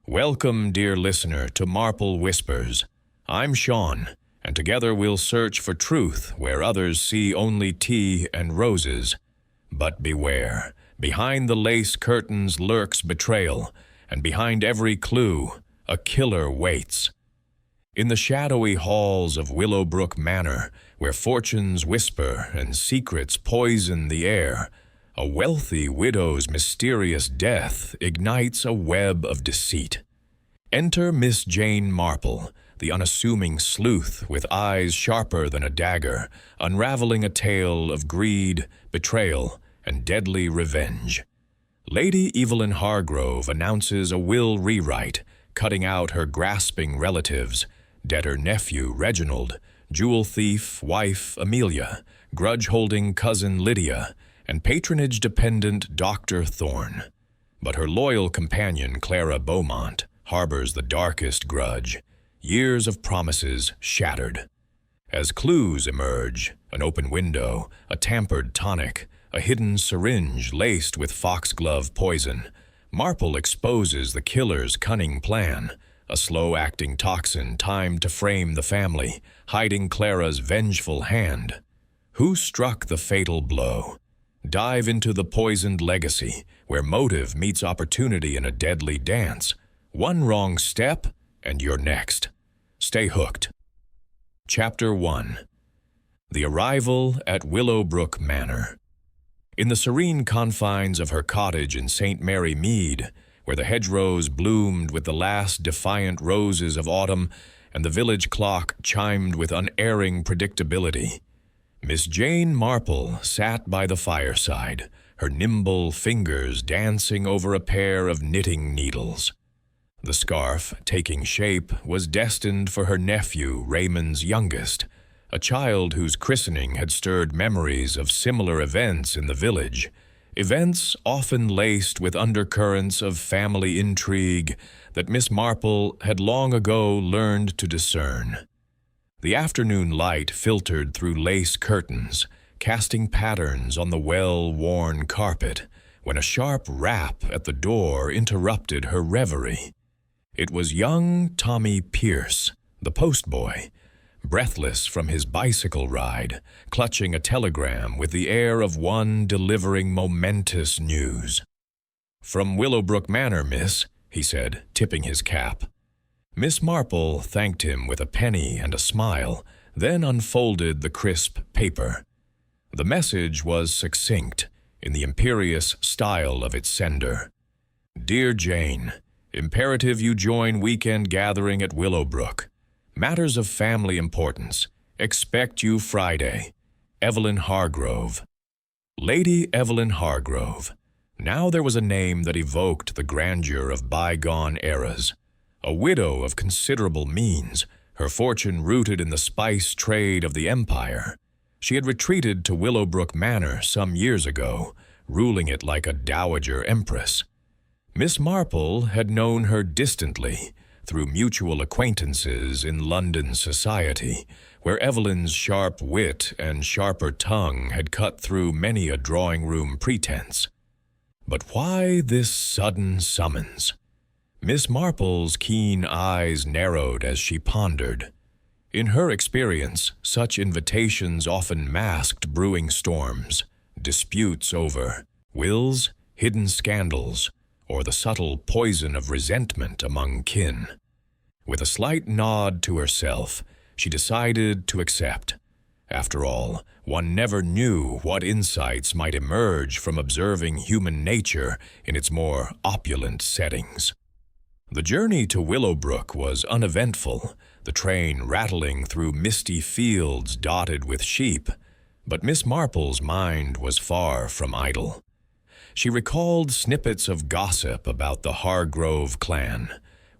Welcome, dear listener, to Marple Whispers. I'm Sean, and together we'll search for truth where others see only tea and roses. But beware, behind the lace curtains lurks betrayal, and behind every clue, a killer waits. In the shadowy halls of Willowbrook Manor, where fortunes whisper and secrets poison the air, a wealthy widow's mysterious death ignites a web of deceit. Enter Miss Jane Marple, the unassuming sleuth with eyes sharper than a dagger, unraveling a tale of greed, betrayal, and deadly revenge. Lady Evelyn Hargrove announces a will rewrite, cutting out her grasping relatives, debtor nephew Reginald, jewel thief wife Amelia, grudge-holding cousin Lydia, and patronage-dependent Dr. Thorne. But her loyal companion Clara Beaumont harbors the darkest grudge, years of promises shattered. As clues emerge, an open window, a tampered tonic, a hidden syringe laced with foxglove poison, Marple exposes the killer's cunning plan, a slow-acting toxin timed to frame the family, hiding Clara's vengeful hand. Who struck the fatal blow? Dive into the poisoned legacy, where motive meets opportunity in a deadly dance. One wrong step, and you're next. Stay hooked. Chapter 1. The Arrival at Willowbrook Manor. In the serene confines of her cottage in St. Mary Mead, where the hedgerows bloomed with the last defiant roses of autumn and the village clock chimed with unerring predictability, Miss Jane Marple sat by the fireside, her nimble fingers dancing over a pair of knitting needles. The scarf, taking shape, was destined for her nephew, Raymond's youngest, a child whose christening had stirred memories of similar events in the village, events often laced with undercurrents of family intrigue that Miss Marple had long ago learned to discern. The afternoon light filtered through lace curtains, casting patterns on the well-worn carpet, when a sharp rap at the door interrupted her reverie. It was young Tommy Pierce, the postboy, breathless from his bicycle ride, clutching a telegram with the air of one delivering momentous news. "From Willowbrook Manor, miss," he said, tipping his cap. Miss Marple thanked him with a penny and a smile, then unfolded the crisp paper. The message was succinct, in the imperious style of its sender. "Dear Jane, imperative you join weekend gathering at Willowbrook. Matters of family importance. Expect you Friday. Evelyn Hargrove." Lady Evelyn Hargrove. Now there was a name that evoked the grandeur of bygone eras. A widow of considerable means, her fortune rooted in the spice trade of the empire. She had retreated to Willowbrook Manor some years ago, ruling it like a dowager empress. Miss Marple had known her distantly, through mutual acquaintances in London society, where Evelyn's sharp wit and sharper tongue had cut through many a drawing-room pretense. But why this sudden summons? Miss Marple's keen eyes narrowed as she pondered. In her experience, such invitations often masked brewing storms, disputes over wills, hidden scandals, or the subtle poison of resentment among kin. With a slight nod to herself, she decided to accept. After all, one never knew what insights might emerge from observing human nature in its more opulent settings. The journey to Willowbrook was uneventful, the train rattling through misty fields dotted with sheep, but Miss Marple's mind was far from idle. She recalled snippets of gossip about the Hargrove clan,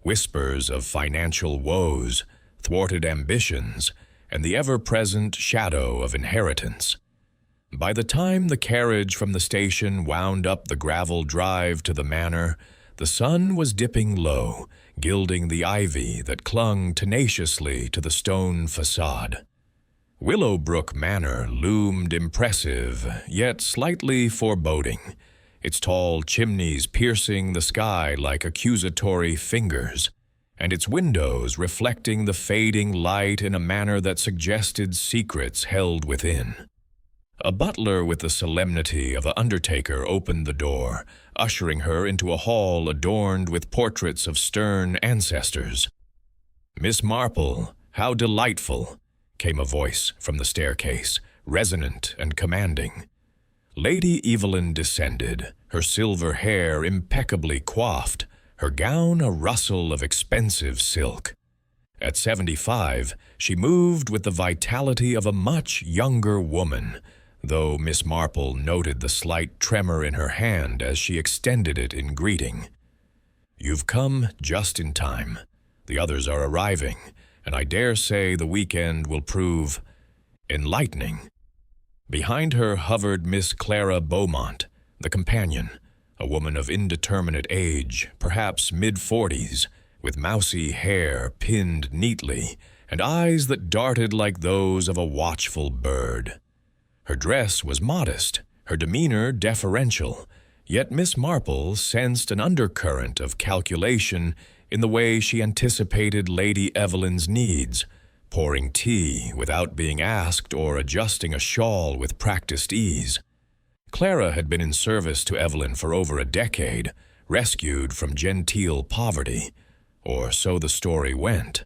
whispers of financial woes, thwarted ambitions, and the ever-present shadow of inheritance. By the time the carriage from the station wound up the gravel drive to the manor, the sun was dipping low, gilding the ivy that clung tenaciously to the stone facade. Willowbrook Manor loomed impressive, yet slightly foreboding, its tall chimneys piercing the sky like accusatory fingers, and its windows reflecting the fading light in a manner that suggested secrets held within. A butler with the solemnity of an undertaker opened the door, ushering her into a hall adorned with portraits of stern ancestors. "Miss Marple, how delightful!" came a voice from the staircase, resonant and commanding. Lady Evelyn descended, her silver hair impeccably coiffed, her gown a rustle of expensive silk. At 75, she moved with the vitality of a much younger woman, though Miss Marple noted the slight tremor in her hand as she extended it in greeting. "You've come just in time. The others are arriving, and I dare say the weekend will prove enlightening." Behind her hovered Miss Clara Beaumont, the companion, a woman of indeterminate age, perhaps mid-40s, with mousy hair pinned neatly and eyes that darted like those of a watchful bird. Her dress was modest, her demeanor deferential, yet Miss Marple sensed an undercurrent of calculation in the way she anticipated Lady Evelyn's needs, pouring tea without being asked or adjusting a shawl with practiced ease. Clara had been in service to Evelyn for over a decade, rescued from genteel poverty, or so the story went.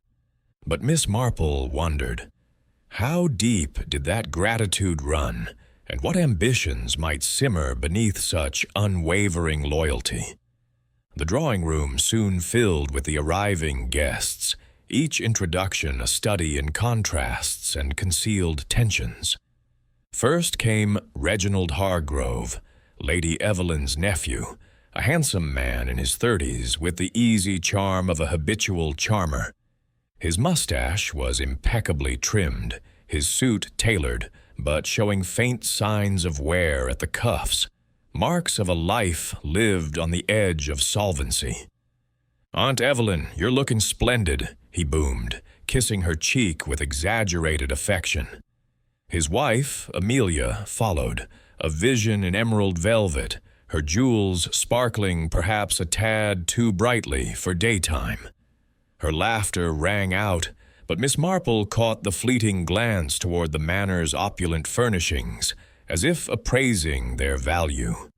But Miss Marple wondered, how deep did that gratitude run, and what ambitions might simmer beneath such unwavering loyalty? The drawing-room soon filled with the arriving guests, each introduction a study in contrasts and concealed tensions. First came Reginald Hargrove, Lady Evelyn's nephew, a handsome man in his 30s with the easy charm of a habitual charmer. His mustache was impeccably trimmed, his suit tailored, but showing faint signs of wear at the cuffs, marks of a life lived on the edge of solvency. "Aunt Evelyn, you're looking splendid," he boomed, kissing her cheek with exaggerated affection. His wife, Amelia, followed, a vision in emerald velvet, her jewels sparkling perhaps a tad too brightly for daytime. Her laughter rang out, but Miss Marple caught the fleeting glance toward the manor's opulent furnishings, as if appraising their value.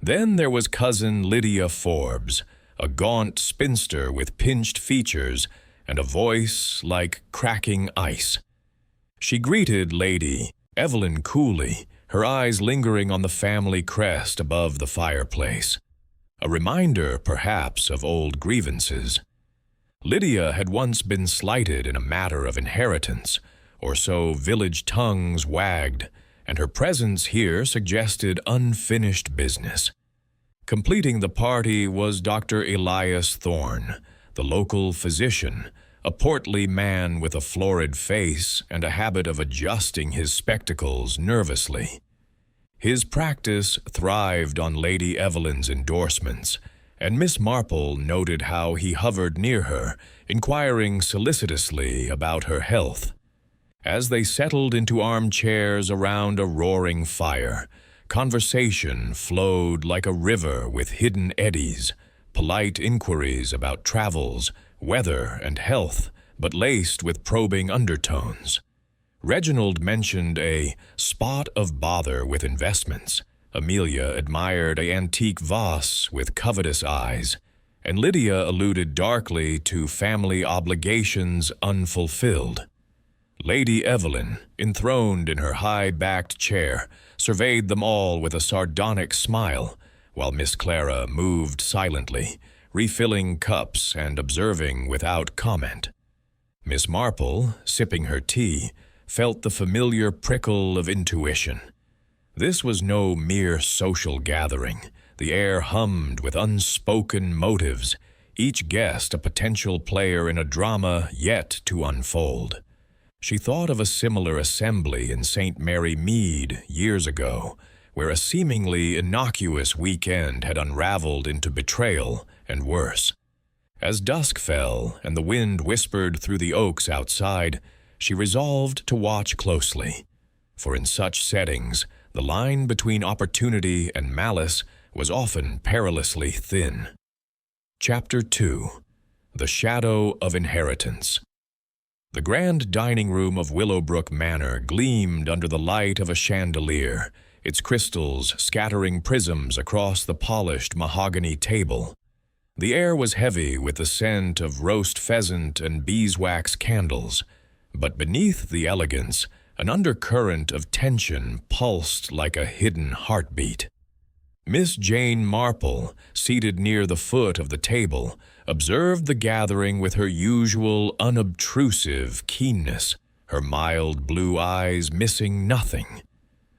Then there was cousin Lydia Forbes, a gaunt spinster with pinched features and a voice like cracking ice. She greeted Lady Evelyn coolly, her eyes lingering on the family crest above the fireplace, a reminder, perhaps, of old grievances. Lydia had once been slighted in a matter of inheritance, or so village tongues wagged, and her presence here suggested unfinished business. Completing the party was Dr. Elias Thorne, the local physician, a portly man with a florid face and a habit of adjusting his spectacles nervously. His practice thrived on Lady Evelyn's endorsements, and Miss Marple noted how he hovered near her, inquiring solicitously about her health. As they settled into armchairs around a roaring fire, conversation flowed like a river with hidden eddies, polite inquiries about travels, weather, and health, but laced with probing undertones. Reginald mentioned a spot of bother with investments. Amelia admired an antique vase with covetous eyes, and Lydia alluded darkly to family obligations unfulfilled. Lady Evelyn, enthroned in her high-backed chair, surveyed them all with a sardonic smile, while Miss Clara moved silently, refilling cups and observing without comment. Miss Marple, sipping her tea, felt the familiar prickle of intuition. This was no mere social gathering. The air hummed with unspoken motives, each guest a potential player in a drama yet to unfold. She thought of a similar assembly in St. Mary Mead years ago, where a seemingly innocuous weekend had unraveled into betrayal and worse. As dusk fell and the wind whispered through the oaks outside, she resolved to watch closely, for in such settings, the line between opportunity and malice was often perilously thin. Chapter 2. The Shadow of Inheritance. The grand dining room of Willowbrook Manor gleamed under the light of a chandelier, its crystals scattering prisms across the polished mahogany table. The air was heavy with the scent of roast pheasant and beeswax candles, but beneath the elegance, an undercurrent of tension pulsed like a hidden heartbeat. Miss Jane Marple, seated near the foot of the table, observed the gathering with her usual unobtrusive keenness, her mild blue eyes missing nothing.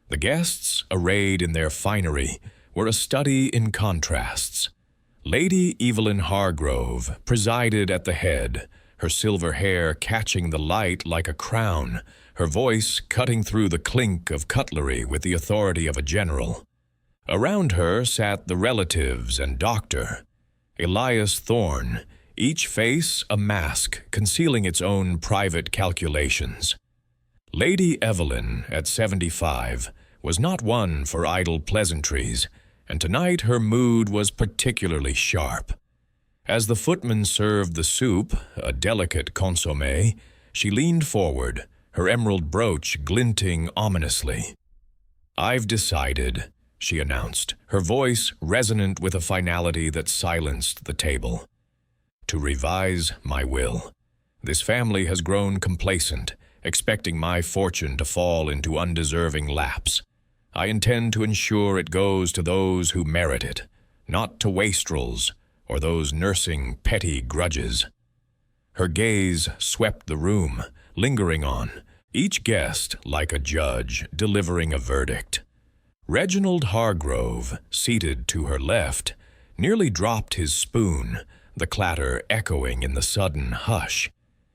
The guests, arrayed in their finery, were a study in contrasts. Lady Evelyn Hargrove presided at the head, her silver hair catching the light like a crown, her voice cutting through the clink of cutlery with the authority of a general. Around her sat the relatives and doctor, Elias Thorne, each face a mask concealing its own private calculations. Lady Evelyn, at 75, was not one for idle pleasantries, and tonight her mood was particularly sharp. As the footman served the soup, a delicate consommé, she leaned forward, her emerald brooch glinting ominously. "I've decided," she announced, her voice resonant with a finality that silenced the table, "to revise my will. This family has grown complacent, expecting my fortune to fall into undeserving laps. I intend to ensure it goes to those who merit it, not to wastrels or those nursing petty grudges." Her gaze swept the room, lingering on, each guest like a judge delivering a verdict. Reginald Hargrove, seated to her left, nearly dropped his spoon, the clatter echoing in the sudden hush.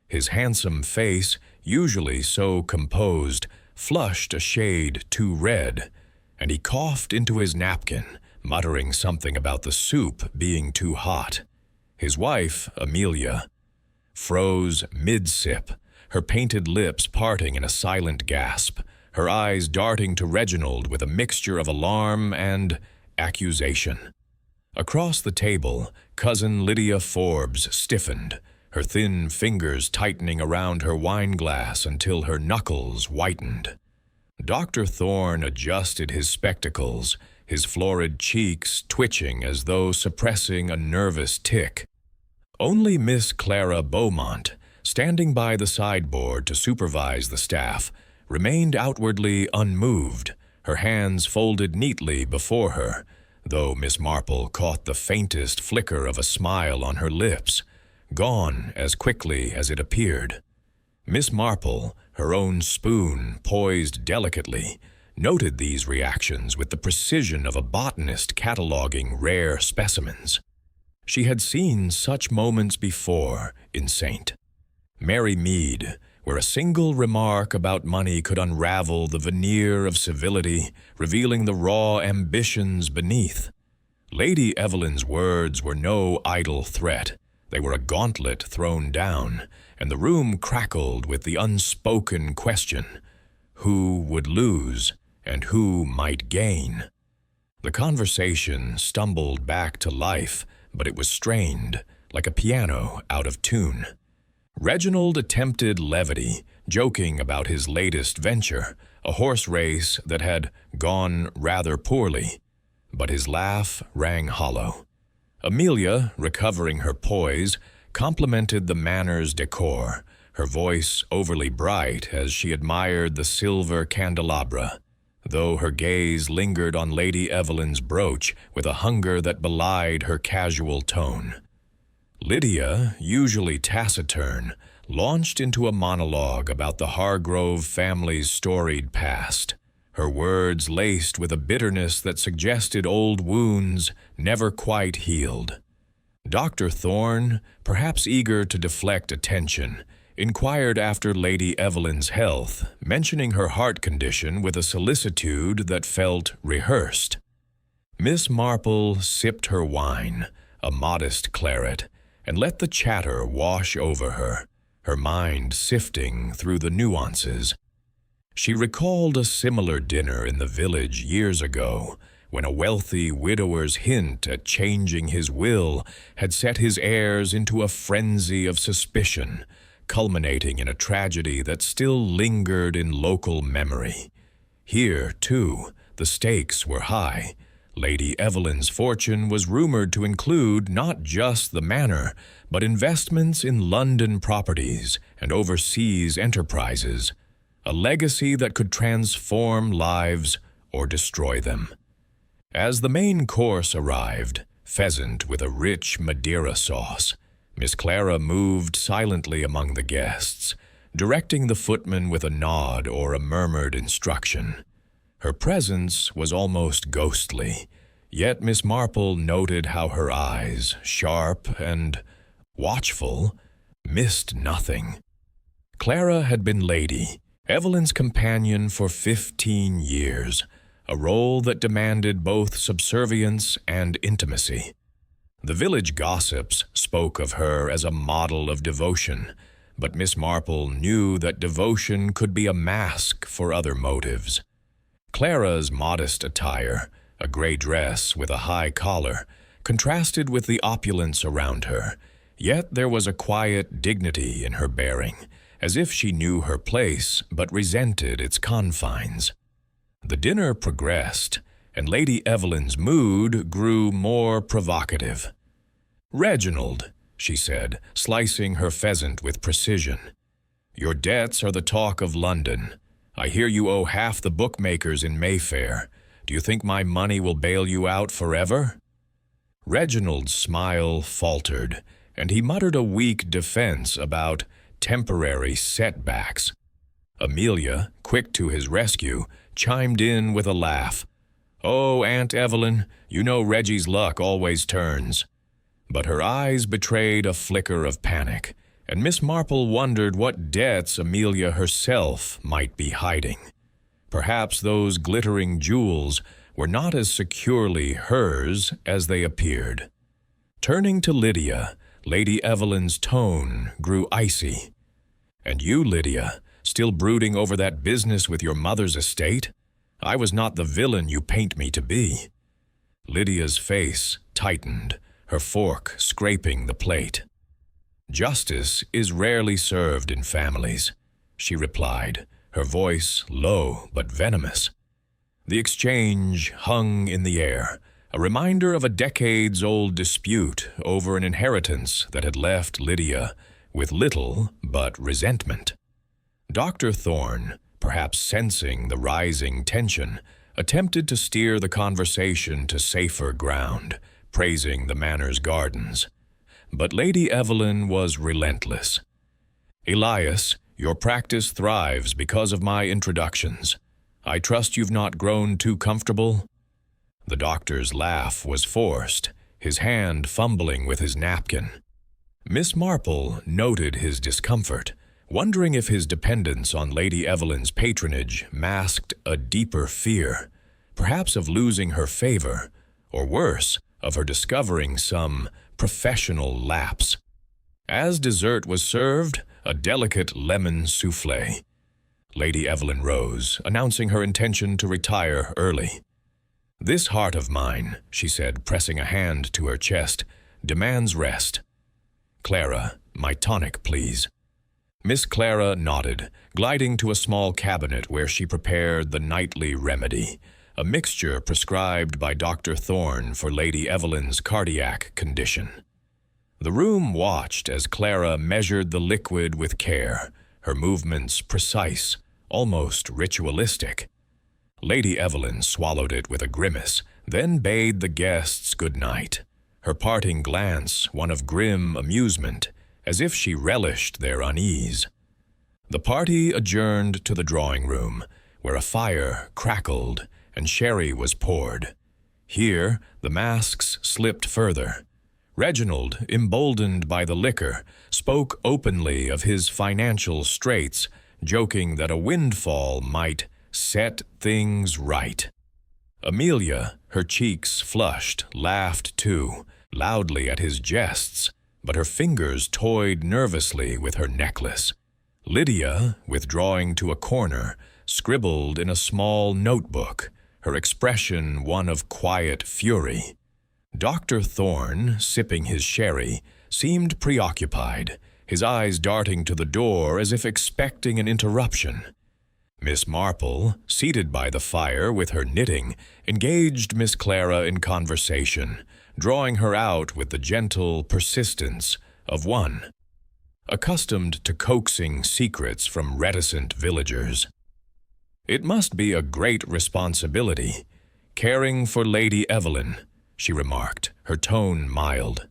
His handsome face, usually so composed, flushed a shade too red, and he coughed into his napkin, muttering something about the soup being too hot. His wife, Amelia, froze mid-sip, her painted lips parting in a silent gasp, her eyes darting to Reginald with a mixture of alarm and accusation. Across the table, cousin Lydia Forbes stiffened, her thin fingers tightening around her wineglass until her knuckles whitened. Dr. Thorne adjusted his spectacles, his florid cheeks twitching as though suppressing a nervous tic. Only Miss Clara Beaumont, standing by the sideboard to supervise the staff, remained outwardly unmoved, her hands folded neatly before her, though Miss Marple caught the faintest flicker of a smile on her lips, gone as quickly as it appeared. Miss Marple, her own spoon poised delicately, noted these reactions with the precision of a botanist cataloging rare specimens. She had seen such moments before in St. Mary Mead, where a single remark about money could unravel the veneer of civility, revealing the raw ambitions beneath. Lady Evelyn's words were no idle threat. They were a gauntlet thrown down, and the room crackled with the unspoken question, who would lose and who might gain? The conversation stumbled back to life, but it was strained, like a piano out of tune. Reginald attempted levity, joking about his latest venture, a horse race that had gone rather poorly, but his laugh rang hollow. Amelia, recovering her poise, complimented the manor's decor, her voice overly bright as she admired the silver candelabra, though her gaze lingered on Lady Evelyn's brooch with a hunger that belied her casual tone. Lydia, usually taciturn, launched into a monologue about the Hargrove family's storied past, her words laced with a bitterness that suggested old wounds never quite healed. Dr. Thorne, perhaps eager to deflect attention, inquired after Lady Evelyn's health, mentioning her heart condition with a solicitude that felt rehearsed. Miss Marple sipped her wine, a modest claret, and let the chatter wash over her, her mind sifting through the nuances. She recalled a similar dinner in the village years ago, when a wealthy widower's hint at changing his will had set his heirs into a frenzy of suspicion, culminating in a tragedy that still lingered in local memory. Here, too, the stakes were high. Lady Evelyn's fortune was rumored to include not just the manor, but investments in London properties and overseas enterprises, a legacy that could transform lives or destroy them. As the main course arrived, pheasant with a rich Madeira sauce, Miss Clara moved silently among the guests, directing the footman with a nod or a murmured instruction. Her presence was almost ghostly, yet Miss Marple noted how her eyes, sharp and watchful, missed nothing. Clara had been Lady Evelyn's companion for 15 years, a role that demanded both subservience and intimacy. The village gossips spoke of her as a model of devotion, but Miss Marple knew that devotion could be a mask for other motives. Clara's modest attire, a gray dress with a high collar, contrasted with the opulence around her, yet there was a quiet dignity in her bearing, as if she knew her place but resented its confines. The dinner progressed, and Lady Evelyn's mood grew more provocative. "Reginald," she said, slicing her pheasant with precision, "your debts are the talk of London. I hear you owe half the bookmakers in Mayfair. Do you think my money will bail you out forever?" Reginald's smile faltered, and he muttered a weak defense about temporary setbacks. Amelia, quick to his rescue, chimed in with a laugh. "Oh, Aunt Evelyn, you know Reggie's luck always turns." But her eyes betrayed a flicker of panic, and Miss Marple wondered what debts Amelia herself might be hiding. Perhaps those glittering jewels were not as securely hers as they appeared. Turning to Lydia, Lady Evelyn's tone grew icy. "And you, Lydia, still brooding over that business with your mother's estate? I was not the villain you paint me to be." Lydia's face tightened, her fork scraping the plate. "Justice is rarely served in families," she replied, her voice low but venomous. The exchange hung in the air, a reminder of a decades-old dispute over an inheritance that had left Lydia with little but resentment. Dr. Thorne, perhaps sensing the rising tension, attempted to steer the conversation to safer ground, praising the manor's gardens. But Lady Evelyn was relentless. "Elias, your practice thrives because of my introductions. I trust you've not grown too comfortable?" The doctor's laugh was forced, his hand fumbling with his napkin. Miss Marple noted his discomfort, wondering if his dependence on Lady Evelyn's patronage masked a deeper fear, perhaps of losing her favor, or worse, of her discovering some professional lapse. As dessert was served, a delicate lemon soufflé. Lady Evelyn rose, announcing her intention to retire early. "This heart of mine," she said, pressing a hand to her chest, "demands rest. Clara, my tonic, please." Miss Clara nodded, gliding to a small cabinet where she prepared the nightly remedy, a mixture prescribed by Dr. Thorne for Lady Evelyn's cardiac condition. The room watched as Clara measured the liquid with care, her movements precise, almost ritualistic. Lady Evelyn swallowed it with a grimace, then bade the guests good night, her parting glance one of grim amusement, as if she relished their unease. The party adjourned to the drawing room, where a fire crackled and sherry was poured. Here, the masks slipped further. Reginald, emboldened by the liquor, spoke openly of his financial straits, joking that a windfall might set things right. Amelia, her cheeks flushed, laughed too, loudly at his jests, but her fingers toyed nervously with her necklace. Lydia, withdrawing to a corner, scribbled in a small notebook, her expression one of quiet fury. Dr. Thorne, sipping his sherry, seemed preoccupied, his eyes darting to the door as if expecting an interruption. Miss Marple, seated by the fire with her knitting, engaged Miss Clara in conversation, drawing her out with the gentle persistence of one accustomed to coaxing secrets from reticent villagers. "It must be a great responsibility, caring for Lady Evelyn," she remarked, her tone mild.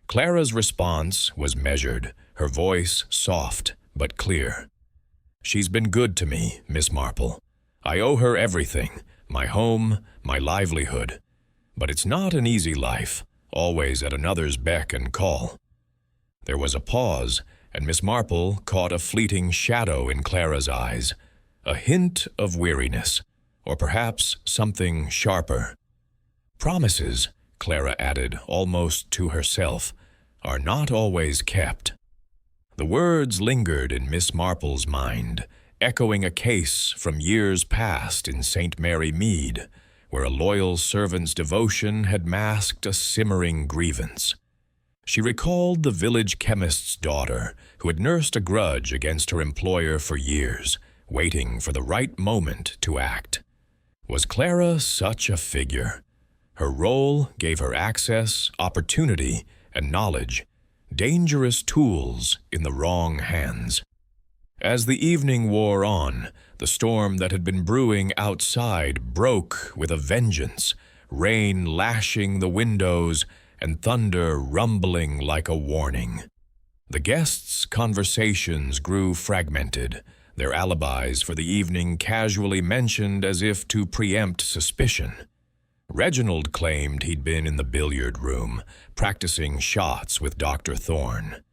Clara's response was measured, her voice soft but clear. "She's been good to me, Miss Marple. I owe her everything, my home, my livelihood. But it's not an easy life, always at another's beck and call." There was a pause, and Miss Marple caught a fleeting shadow in Clara's eyes, a hint of weariness, or perhaps something sharper. "Promises," Clara added, almost to herself, "are not always kept." The words lingered in Miss Marple's mind, echoing a case from years past in St. Mary Mead, where a loyal servant's devotion had masked a simmering grievance. She recalled the village chemist's daughter, who had nursed a grudge against her employer for years, waiting for the right moment to act. Was Clara such a figure? Her role gave her access, opportunity, and knowledge, dangerous tools in the wrong hands. As the evening wore on, the storm that had been brewing outside broke with a vengeance, rain lashing the windows and thunder rumbling like a warning. The guests' conversations grew fragmented, their alibis for the evening casually mentioned as if to preempt suspicion. Reginald claimed he'd been in the billiard room, practicing shots with Dr. Thorne.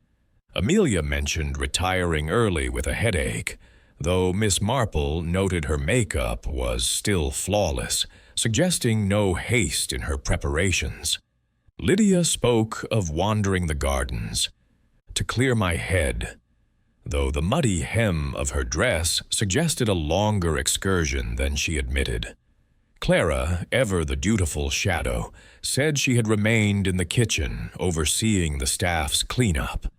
Amelia mentioned retiring early with a headache, though Miss Marple noted her makeup was still flawless, suggesting no haste in her preparations. Lydia spoke of wandering the gardens, "to clear my head," though the muddy hem of her dress suggested a longer excursion than she admitted. Clara, ever the dutiful shadow, said she had remained in the kitchen, overseeing the staff's cleanup.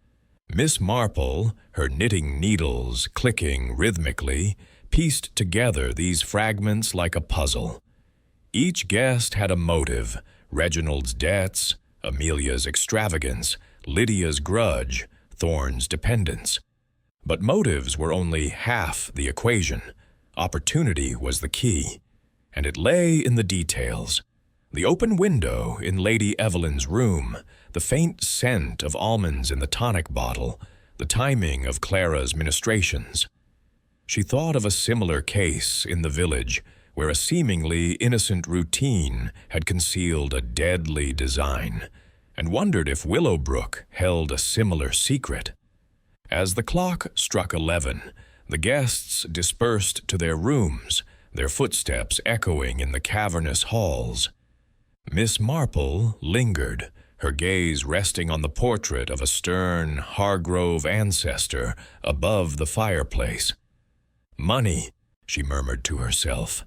Miss Marple, her knitting needles clicking rhythmically, pieced together these fragments like a puzzle. Each guest had a motive: Reginald's debts, Amelia's extravagance, Lydia's grudge, Thorne's dependence. But motives were only half the equation. Opportunity was the key, and it lay in the details. The open window in Lady Evelyn's room, the faint scent of almonds in the tonic bottle, the timing of Clara's ministrations. She thought of a similar case in the village, where a seemingly innocent routine had concealed a deadly design, and wondered if Willowbrook held a similar secret. As the clock struck 11, the guests dispersed to their rooms, their footsteps echoing in the cavernous halls. Miss Marple lingered, her gaze resting on the portrait of a stern Hargrove ancestor above the fireplace. "Money," she murmured to herself,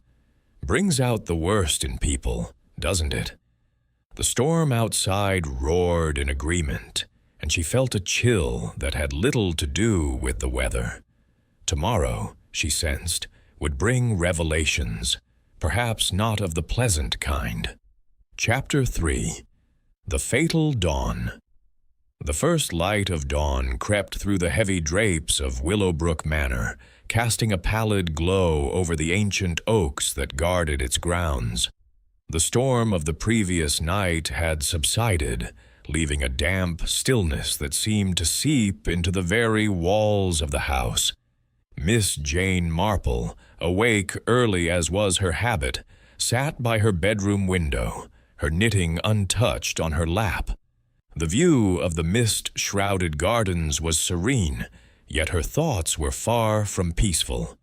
"brings out the worst in people, doesn't it?" The storm outside roared in agreement, and she felt a chill that had little to do with the weather. Tomorrow, she sensed, would bring revelations, perhaps not of the pleasant kind. Chapter 3. The Fatal Dawn. The first light of dawn crept through the heavy drapes of Willowbrook Manor, casting a pallid glow over the ancient oaks that guarded its grounds. The storm of the previous night had subsided, leaving a damp stillness that seemed to seep into the very walls of the house. Miss Jane Marple, awake early as was her habit, sat by her bedroom window, her knitting untouched on her lap. The view of the mist-shrouded gardens was serene, yet her thoughts were far from peaceful.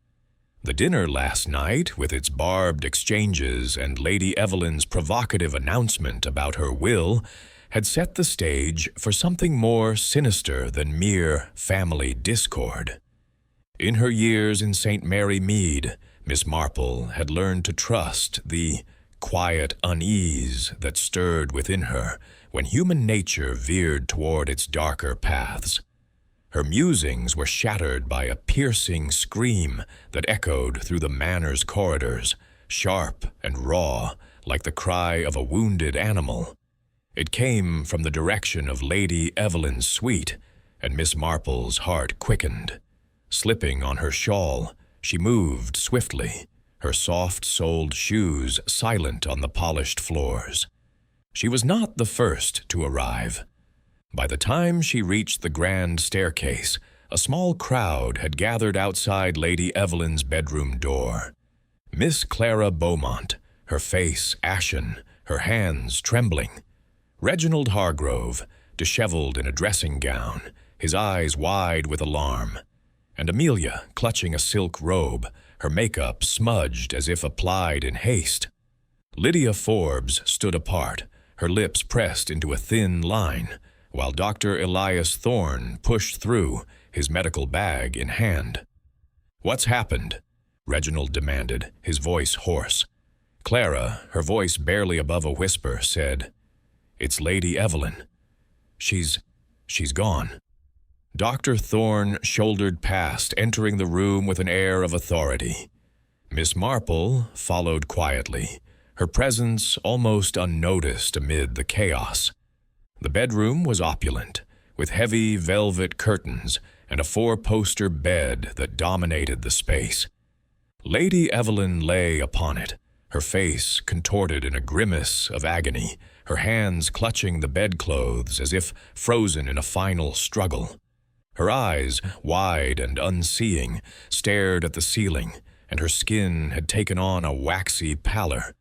The dinner last night, with its barbed exchanges and Lady Evelyn's provocative announcement about her will, had set the stage for something more sinister than mere family discord. In her years in St. Mary Mead, Miss Marple had learned to trust the quiet unease that stirred within her when human nature veered toward its darker paths. Her musings were shattered by a piercing scream that echoed through the manor's corridors, sharp and raw, like the cry of a wounded animal. It came from the direction of Lady Evelyn's suite, and Miss Marple's heart quickened. Slipping on her shawl, she moved swiftly, her soft-soled shoes silent on the polished floors. She was not the first to arrive. By the time she reached the grand staircase, a small crowd had gathered outside Lady Evelyn's bedroom door. Miss Clara Beaumont, her face ashen, her hands trembling. Reginald Hargrove, disheveled in a dressing gown, his eyes wide with alarm. And Amelia, clutching a silk robe, her makeup smudged as if applied in haste. Lydia Forbes stood apart, her lips pressed into a thin line, while Dr. Elias Thorne pushed through, his medical bag in hand. "What's happened?" Reginald demanded, his voice hoarse. Clara, her voice barely above a whisper, said, "It's Lady Evelyn. She's gone." Dr. Thorne shouldered past, entering the room with an air of authority. Miss Marple followed quietly, her presence almost unnoticed amid the chaos. The bedroom was opulent, with heavy velvet curtains and a four-poster bed that dominated the space. Lady Evelyn lay upon it, her face contorted in a grimace of agony, her hands clutching the bedclothes as if frozen in a final struggle. Her eyes, wide and unseeing, stared at the ceiling, and her skin had taken on a waxy pallor.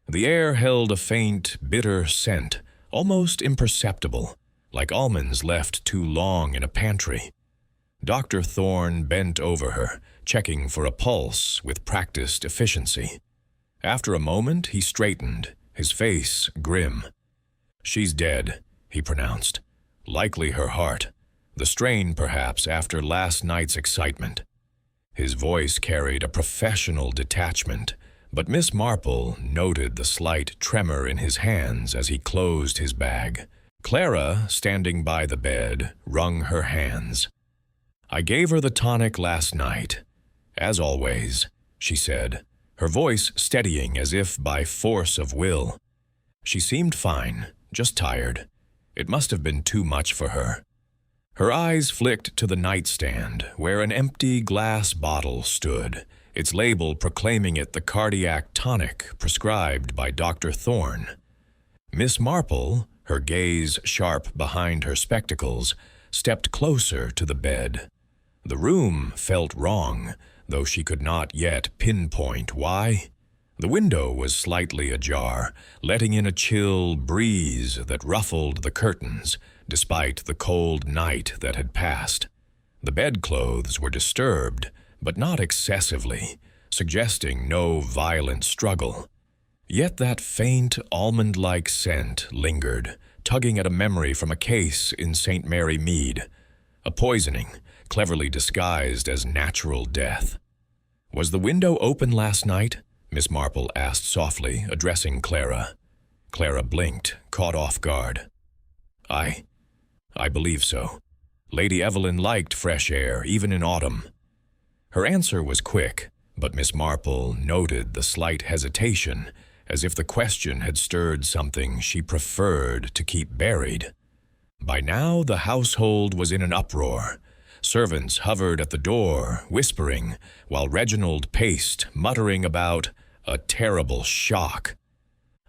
The air held a faint, bitter scent, almost imperceptible, like almonds left too long in a pantry. Dr. Thorne bent over her, checking for a pulse with practiced efficiency. After a moment, he straightened, his face grim. "She's dead," he pronounced. "Likely her heart. The strain, perhaps, after last night's excitement." His voice carried a professional detachment, but Miss Marple noted the slight tremor in his hands as he closed his bag. Clara, standing by the bed, wrung her hands. "I gave her the tonic last night. As always," she said, her voice steadying as if by force of will. "She seemed fine, just tired. It must have been too much for her." Her eyes flicked to the nightstand, where an empty glass bottle stood, its label proclaiming it the cardiac tonic prescribed by Dr. Thorne. Miss Marple, her gaze sharp behind her spectacles, stepped closer to the bed. The room felt wrong, though she could not yet pinpoint why. The window was slightly ajar, letting in a chill breeze that ruffled the curtains, despite the cold night that had passed. The bedclothes were disturbed, but not excessively, suggesting no violent struggle. Yet that faint, almond-like scent lingered, tugging at a memory from a case in St. Mary Mead, a poisoning, cleverly disguised as natural death. "Was the window open last night?" Miss Marple asked softly, addressing Clara. Clara blinked, caught off guard. I believe so. Lady Evelyn liked fresh air, even in autumn." Her answer was quick, but Miss Marple noted the slight hesitation, as if the question had stirred something she preferred to keep buried. By now the household was in an uproar. Servants hovered at the door, whispering, while Reginald paced, muttering about a terrible shock.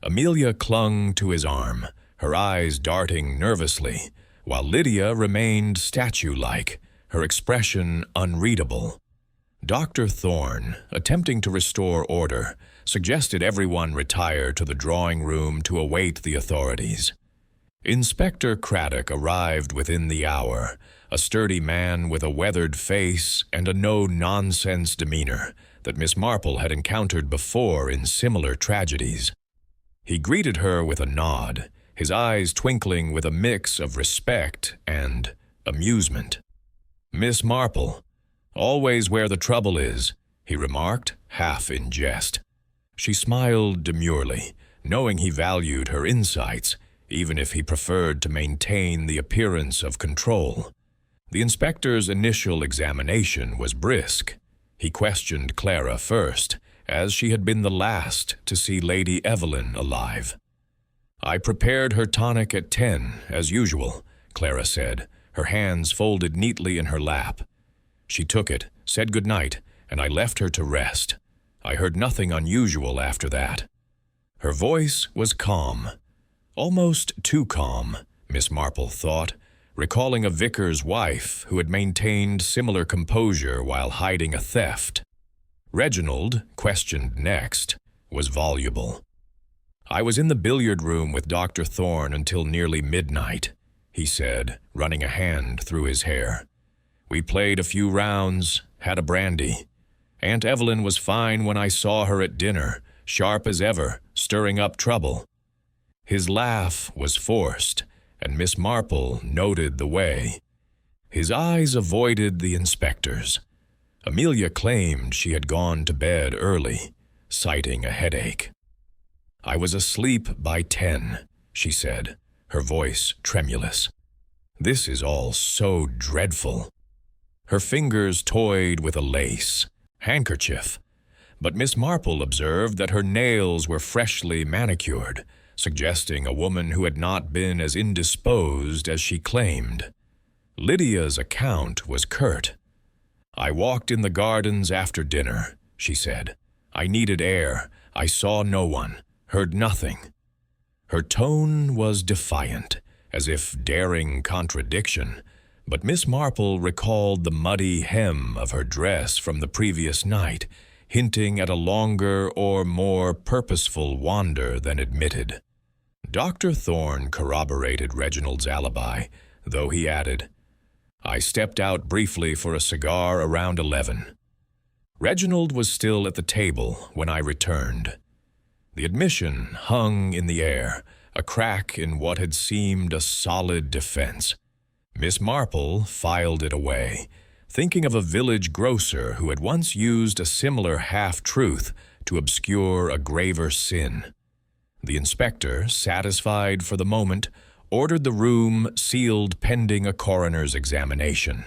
Amelia clung to his arm, her eyes darting nervously, while Lydia remained statue-like, her expression unreadable. Dr. Thorne, attempting to restore order, suggested everyone retire to the drawing room to await the authorities. Inspector Craddock arrived within the hour, a sturdy man with a weathered face and a no-nonsense demeanor that Miss Marple had encountered before in similar tragedies. He greeted her with a nod, his eyes twinkling with a mix of respect and amusement. "Miss Marple, always where the trouble is," he remarked, half in jest. She smiled demurely, knowing he valued her insights, even if he preferred to maintain the appearance of control. The inspector's initial examination was brisk. He questioned Clara first, as she had been the last to see Lady Evelyn alive. "I prepared her tonic at 10, as usual," Clara said, her hands folded neatly in her lap. "She took it, said good night, and I left her to rest. I heard nothing unusual after that." Her voice was calm. Almost too calm, Miss Marple thought, recalling a vicar's wife who had maintained similar composure while hiding a theft. Reginald, questioned next, was voluble. "I was in the billiard room with Dr. Thorne until nearly midnight," he said, running a hand through his hair. "We played a few rounds, had a brandy. Aunt Evelyn was fine when I saw her at dinner, sharp as ever, stirring up trouble." His laugh was forced, and Miss Marple noted the way. His eyes avoided the inspector's. Amelia claimed she had gone to bed early, citing a headache. "I was asleep by 10, she said, her voice tremulous. "This is all so dreadful." Her fingers toyed with a lace handkerchief, but Miss Marple observed that her nails were freshly manicured, suggesting a woman who had not been as indisposed as she claimed. Lydia's account was curt. "I walked in the gardens after dinner," she said. "I needed air. I saw no one, heard nothing." Her tone was defiant, as if daring contradiction, but Miss Marple recalled the muddy hem of her dress from the previous night, hinting at a longer or more purposeful wander than admitted. Dr. Thorne corroborated Reginald's alibi, though he added, "I stepped out briefly for a cigar around 11. Reginald was still at the table when I returned. The admission hung in the air, a crack in what had seemed a solid defense. Miss Marple filed it away, thinking of a village grocer who had once used a similar half-truth to obscure a graver sin. The inspector, satisfied for the moment, ordered the room sealed pending a coroner's examination.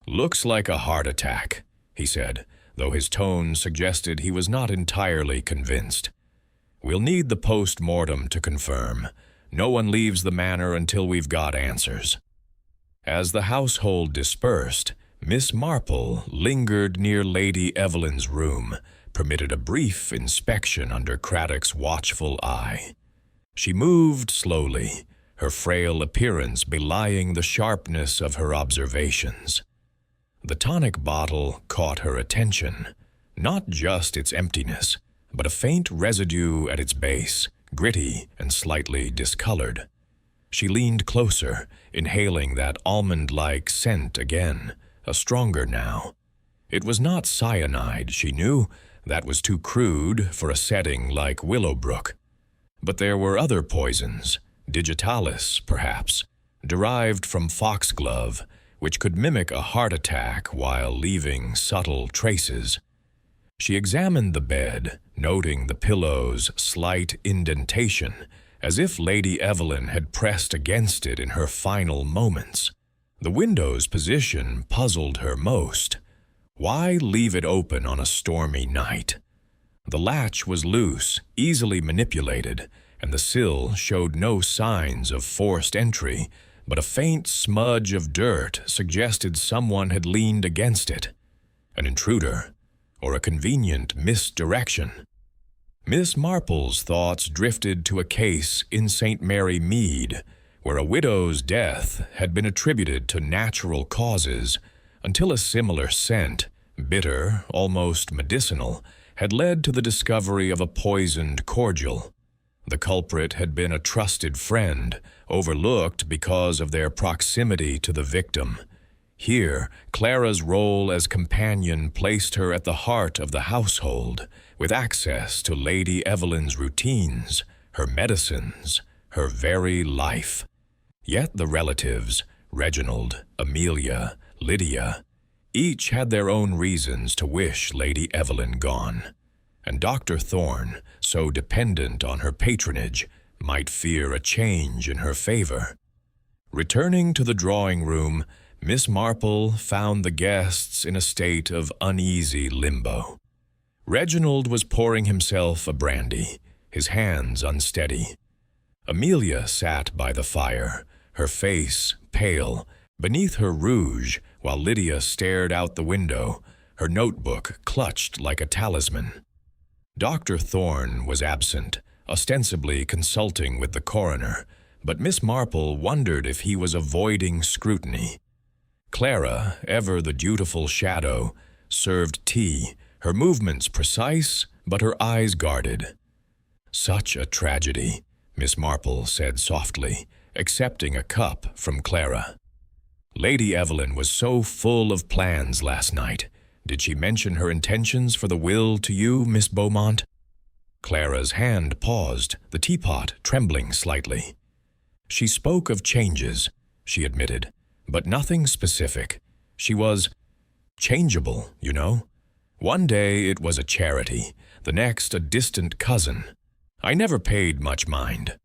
"Looks like a heart attack," he said, though his tone suggested he was not entirely convinced. "We'll need the post-mortem to confirm. No one leaves the manor until we've got answers." As the household dispersed, Miss Marple lingered near Lady Evelyn's room, permitted a brief inspection under Craddock's watchful eye. She moved slowly, her frail appearance belying the sharpness of her observations. The tonic bottle caught her attention, not just its emptiness, but a faint residue at its base, gritty and slightly discolored. She leaned closer, inhaling that almond-like scent again, a stronger now. It was not cyanide, she knew. That was too crude for a setting like Willowbrook. But there were other poisons, digitalis, perhaps, derived from foxglove, which could mimic a heart attack while leaving subtle traces. She examined the bed, noting the pillow's slight indentation, as if Lady Evelyn had pressed against it in her final moments. The window's position puzzled her most. Why leave it open on a stormy night? The latch was loose, easily manipulated, and the sill showed no signs of forced entry, but a faint smudge of dirt suggested someone had leaned against it. An intruder, or a convenient misdirection. Miss Marple's thoughts drifted to a case in St. Mary Mead, where a widow's death had been attributed to natural causes, until a similar scent, bitter, almost medicinal, had led to the discovery of a poisoned cordial. The culprit had been a trusted friend, overlooked because of their proximity to the victim. Here, Clara's role as companion placed her at the heart of the household, with access to Lady Evelyn's routines, her medicines, her very life. Yet the relatives, Reginald, Amelia, Lydia, Each had their own reasons to wish Lady Evelyn gone, and Dr. Thorne, so dependent on her patronage, might fear a change in her favor. Returning to the drawing room, Miss Marple found the guests in a state of uneasy limbo. Reginald was pouring himself a brandy, his hands unsteady. Amelia sat by the fire, her face pale, beneath her rouge, while Lydia stared out the window, her notebook clutched like a talisman. Dr. Thorne was absent, ostensibly consulting with the coroner, but Miss Marple wondered if he was avoiding scrutiny. Clara, ever the dutiful shadow, served tea, her movements precise, but her eyes guarded. "Such a tragedy," Miss Marple said softly, accepting a cup from Clara. "Lady Evelyn was so full of plans last night. Did she mention her intentions for the will to you, Miss Beaumont?" Clara's hand paused, the teapot trembling slightly. "She spoke of changes," she admitted, "but nothing specific. She was changeable, you know. One day it was a charity, the next a distant cousin. I never paid much mind."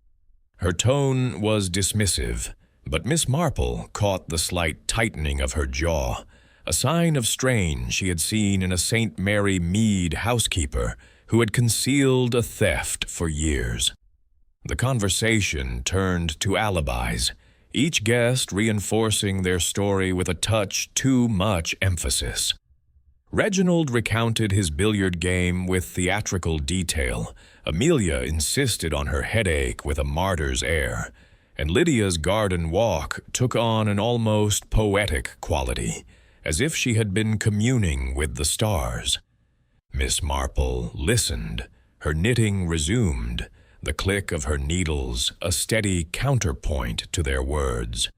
Her tone was dismissive, but Miss Marple caught the slight tightening of her jaw, a sign of strain she had seen in a St. Mary Mead housekeeper who had concealed a theft for years. The conversation turned to alibis, each guest reinforcing their story with a touch too much emphasis. Reginald recounted his billiard game with theatrical detail, Amelia insisted on her headache with a martyr's air, and Lydia's garden walk took on an almost poetic quality, as if she had been communing with the stars. Miss Marple listened, her knitting resumed, the click of her needles a steady counterpoint to their words.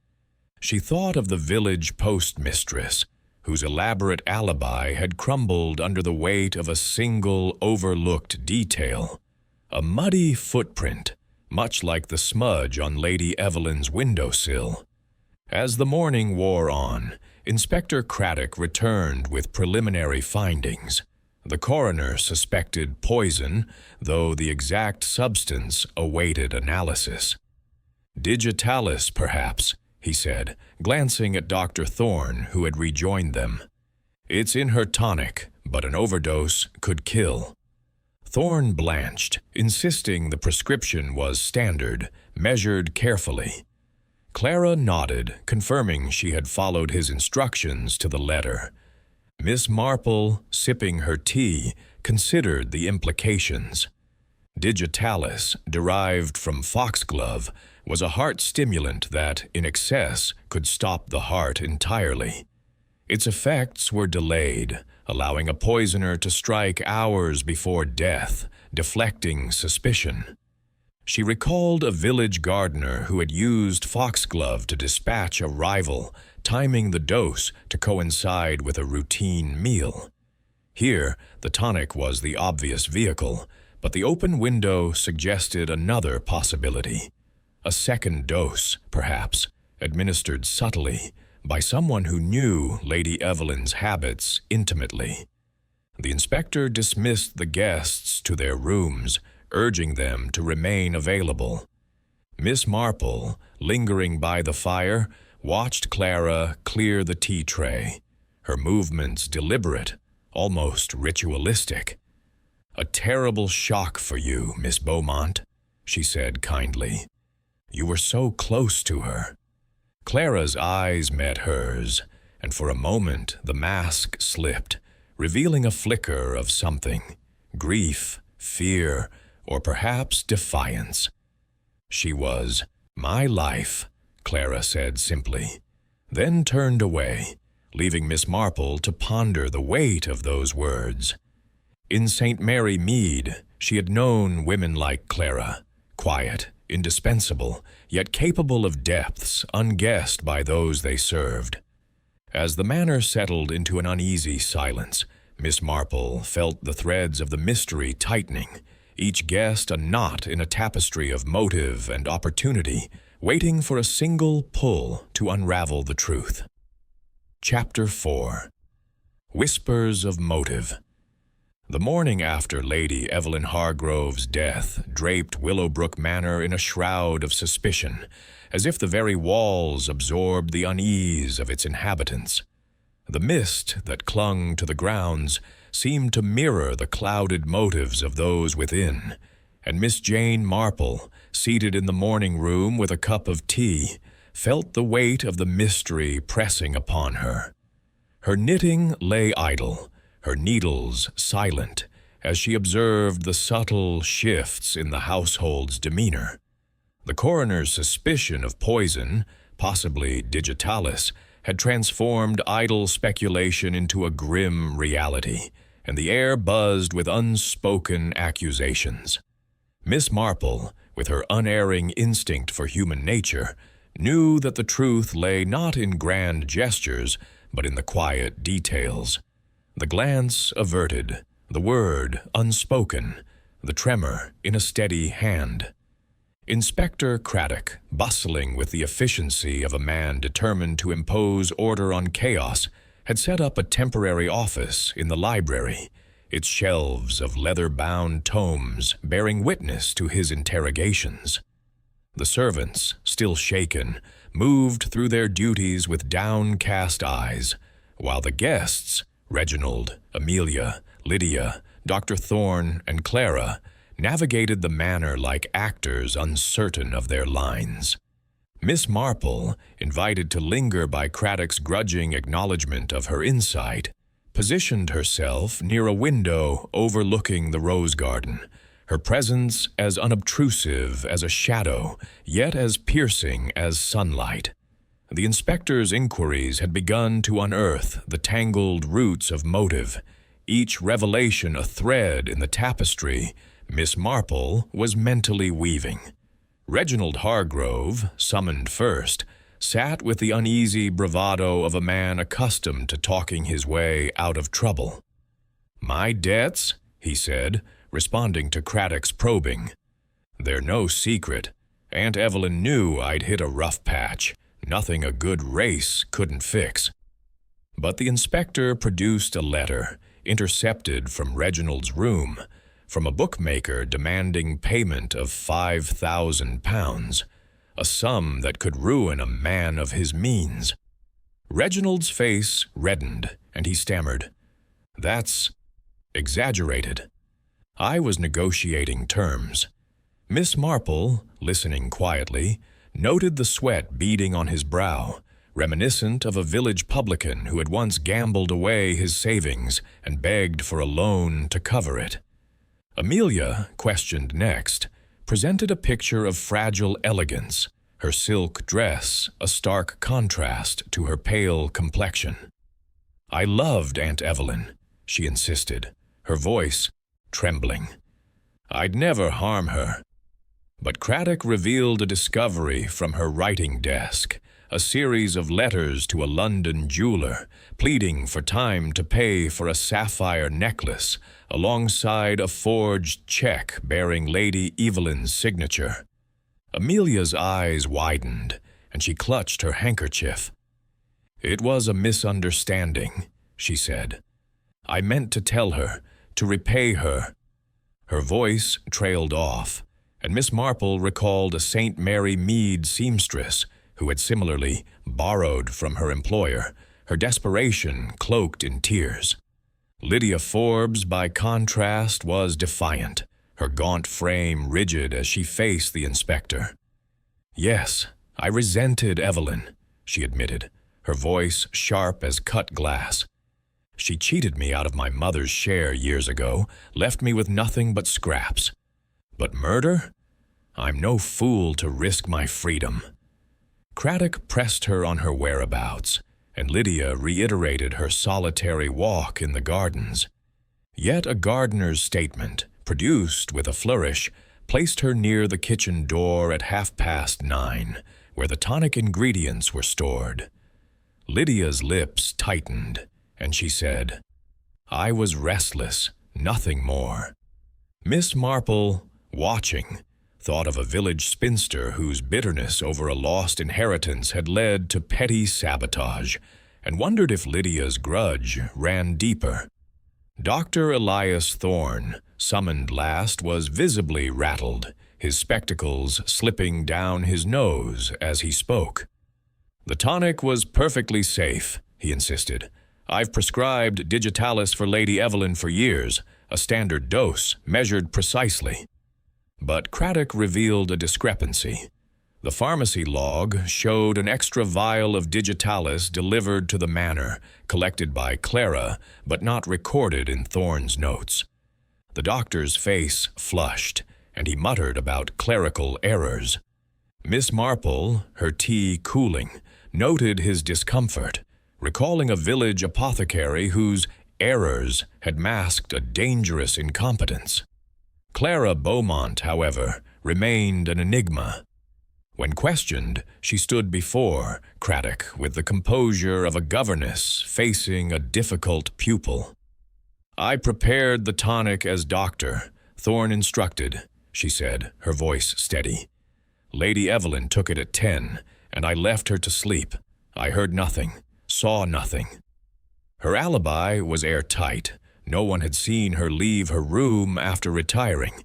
She thought of the village postmistress, whose elaborate alibi had crumbled under the weight of a single overlooked detail. A muddy footprint, much like the smudge on Lady Evelyn's windowsill. As the morning wore on, Inspector Craddock returned with preliminary findings. The coroner suspected poison, though the exact substance awaited analysis. "Digitalis, perhaps," he said, glancing at Dr. Thorne, who had rejoined them. "It's in her tonic, but an overdose could kill." Thorne blanched, insisting the prescription was standard, measured carefully. Clara nodded, confirming she had followed his instructions to the letter. Miss Marple, sipping her tea, considered the implications. Digitalis, derived from foxglove, was a heart stimulant that, in excess, could stop the heart entirely. Its effects were delayed, allowing a poisoner to strike hours before death, deflecting suspicion. She recalled a village gardener who had used foxglove to dispatch a rival, timing the dose to coincide with a routine meal. Here, the tonic was the obvious vehicle, but the open window suggested another possibility. A second dose, perhaps, administered subtly, by someone who knew Lady Evelyn's habits intimately. The inspector dismissed the guests to their rooms, urging them to remain available. Miss Marple, lingering by the fire, watched Clara clear the tea tray, her movements deliberate, almost ritualistic. "A terrible shock for you, Miss Beaumont," she said kindly. "You were so close to her." Clara's eyes met hers, and for a moment the mask slipped, revealing a flicker of something, grief, fear, or perhaps defiance. "She was my life," Clara said simply, then turned away, leaving Miss Marple to ponder the weight of those words. In St. Mary Mead, she had known women like Clara, quiet, indispensable, yet capable of depths unguessed by those they served. As the manor settled into an uneasy silence, Miss Marple felt the threads of the mystery tightening, each guest a knot in a tapestry of motive and opportunity, waiting for a single pull to unravel the truth. Chapter 4. Whispers of Motive. The morning after Lady Evelyn Hargrove's death draped Willowbrook Manor in a shroud of suspicion, as if the very walls absorbed the unease of its inhabitants. The mist that clung to the grounds seemed to mirror the clouded motives of those within, and Miss Jane Marple, seated in the morning room with a cup of tea, felt the weight of the mystery pressing upon her. Her knitting lay idle, her needles silent, as she observed the subtle shifts in the household's demeanor. The coroner's suspicion of poison, possibly digitalis, had transformed idle speculation into a grim reality, and the air buzzed with unspoken accusations. Miss Marple, with her unerring instinct for human nature, knew that the truth lay not in grand gestures, but in the quiet details. The glance averted, the word unspoken, the tremor in a steady hand. Inspector Craddock, bustling with the efficiency of a man determined to impose order on chaos, had set up a temporary office in the library, its shelves of leather-bound tomes bearing witness to his interrogations. The servants, still shaken, moved through their duties with downcast eyes, while the guests, Reginald, Amelia, Lydia, Dr. Thorne, and Clara, navigated the manor like actors uncertain of their lines. Miss Marple, invited to linger by Craddock's grudging acknowledgment of her insight, positioned herself near a window overlooking the rose garden, her presence as unobtrusive as a shadow, yet as piercing as sunlight. The inspector's inquiries had begun to unearth the tangled roots of motive, each revelation a thread in the tapestry Miss Marple was mentally weaving. Reginald Hargrove, summoned first, sat with the uneasy bravado of a man accustomed to talking his way out of trouble. "My debts," he said, responding to Craddock's probing. "They're no secret. Aunt Evelyn knew I'd hit a rough patch, nothing a good race couldn't fix." But the inspector produced a letter, intercepted from Reginald's room, from a bookmaker demanding payment of £5,000, a sum that could ruin a man of his means. Reginald's face reddened, and he stammered, "That's exaggerated." I was negotiating terms. Miss Marple, listening quietly, noted the sweat beading on his brow, reminiscent of a village publican who had once gambled away his savings and begged for a loan to cover it. Amelia, questioned next, presented a picture of fragile elegance, her silk dress a stark contrast to her pale complexion. "I loved Aunt Evelyn," she insisted, her voice trembling. "I'd never harm her." But Craddock revealed a discovery from her writing desk, a series of letters to a London jeweler, pleading for time to pay for a sapphire necklace, alongside a forged check bearing Lady Evelyn's signature. Amelia's eyes widened, and she clutched her handkerchief. "It was a misunderstanding," she said. "I meant to tell her, to repay her." Her voice trailed off, and Miss Marple recalled a St. Mary Mead seamstress who had similarly borrowed from her employer, her desperation cloaked in tears. Lydia Forbes, by contrast, was defiant, her gaunt frame rigid as she faced the inspector. "Yes, I resented Evelyn," she admitted, her voice sharp as cut glass. "She cheated me out of my mother's share years ago, left me with nothing but scraps. But murder? I'm no fool to risk my freedom." Craddock pressed her on her whereabouts, and Lydia reiterated her solitary walk in the gardens. Yet a gardener's statement, produced with a flourish, placed her near the kitchen door at 9:30, where the tonic ingredients were stored. Lydia's lips tightened, and she said, "I was restless, nothing more." Miss Marple, watching, thought of a village spinster whose bitterness over a lost inheritance had led to petty sabotage, and wondered if Lydia's grudge ran deeper. Dr. Elias Thorne, summoned last, was visibly rattled, his spectacles slipping down his nose as he spoke. "The tonic was perfectly safe," he insisted. "I've prescribed digitalis for Lady Evelyn for years, a standard dose, measured precisely." But Craddock revealed a discrepancy. The pharmacy log showed an extra vial of digitalis delivered to the manor, collected by Clara, but not recorded in Thorne's notes. The doctor's face flushed, and he muttered about clerical errors. Miss Marple, her tea cooling, noted his discomfort, recalling a village apothecary whose errors had masked a dangerous incompetence. Clara Beaumont, however, remained an enigma. When questioned, she stood before Craddock with the composure of a governess facing a difficult pupil. "I prepared the tonic as doctor, Thorne instructed," she said, her voice steady. "Lady Evelyn took it at 10, and I left her to sleep. I heard nothing, saw nothing." Her alibi was airtight. No one had seen her leave her room after retiring.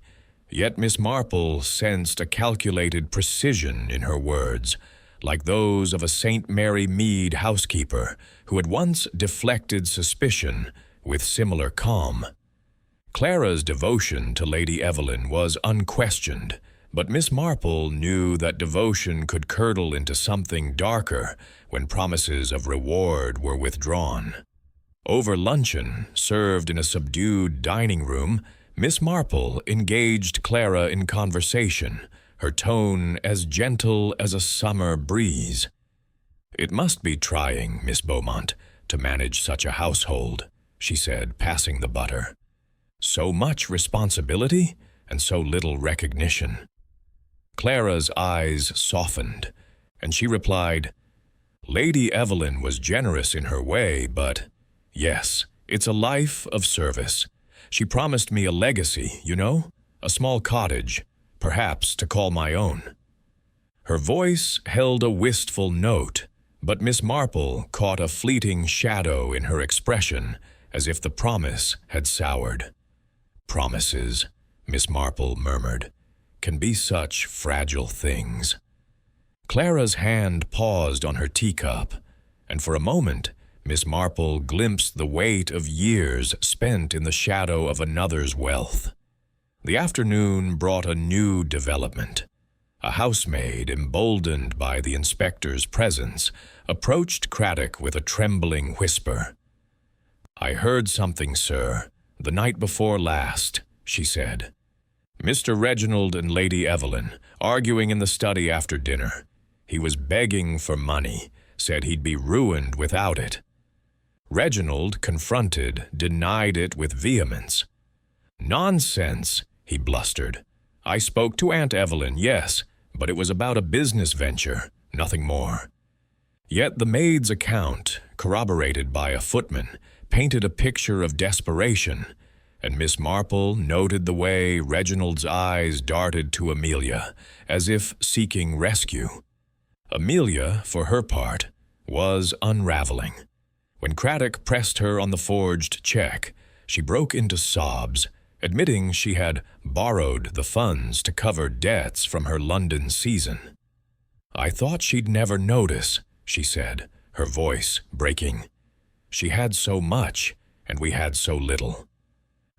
Yet Miss Marple sensed a calculated precision in her words, like those of a St. Mary Mead housekeeper who had once deflected suspicion with similar calm. Clara's devotion to Lady Evelyn was unquestioned, but Miss Marple knew that devotion could curdle into something darker when promises of reward were withdrawn. Over luncheon, served in a subdued dining room, Miss Marple engaged Clara in conversation, her tone as gentle as a summer breeze. "It must be trying, Miss Beaumont, to manage such a household," she said, passing the butter. "So much responsibility and so little recognition." Clara's eyes softened, and she replied, "Lady Evelyn was generous in her way, but yes, it's a life of service. She promised me a legacy, you know, a small cottage, perhaps to call my own." Her voice held a wistful note, but Miss Marple caught a fleeting shadow in her expression, as if the promise had soured. "Promises," Miss Marple murmured, "can be such fragile things." Clara's hand paused on her teacup, and for a moment Miss Marple glimpsed the weight of years spent in the shadow of another's wealth. The afternoon brought a new development. A housemaid, emboldened by the inspector's presence, approached Craddock with a trembling whisper. "I heard something, sir, the night before last," she said. "Mr. Reginald and Lady Evelyn, arguing in the study after dinner. He was begging for money, said he'd be ruined without it. Reginald, confronted, denied it with vehemence. 'Nonsense,' he blustered. 'I spoke to Aunt Evelyn, yes, but it was about a business venture, nothing more.' Yet the maid's account, corroborated by a footman, painted a picture of desperation, and Miss Marple noted the way Reginald's eyes darted to Amelia, as if seeking rescue. Amelia, for her part, was unraveling. When Craddock pressed her on the forged check, she broke into sobs, admitting she had borrowed the funds to cover debts from her London season. "I thought she'd never notice," she said, her voice breaking. "She had so much, and we had so little."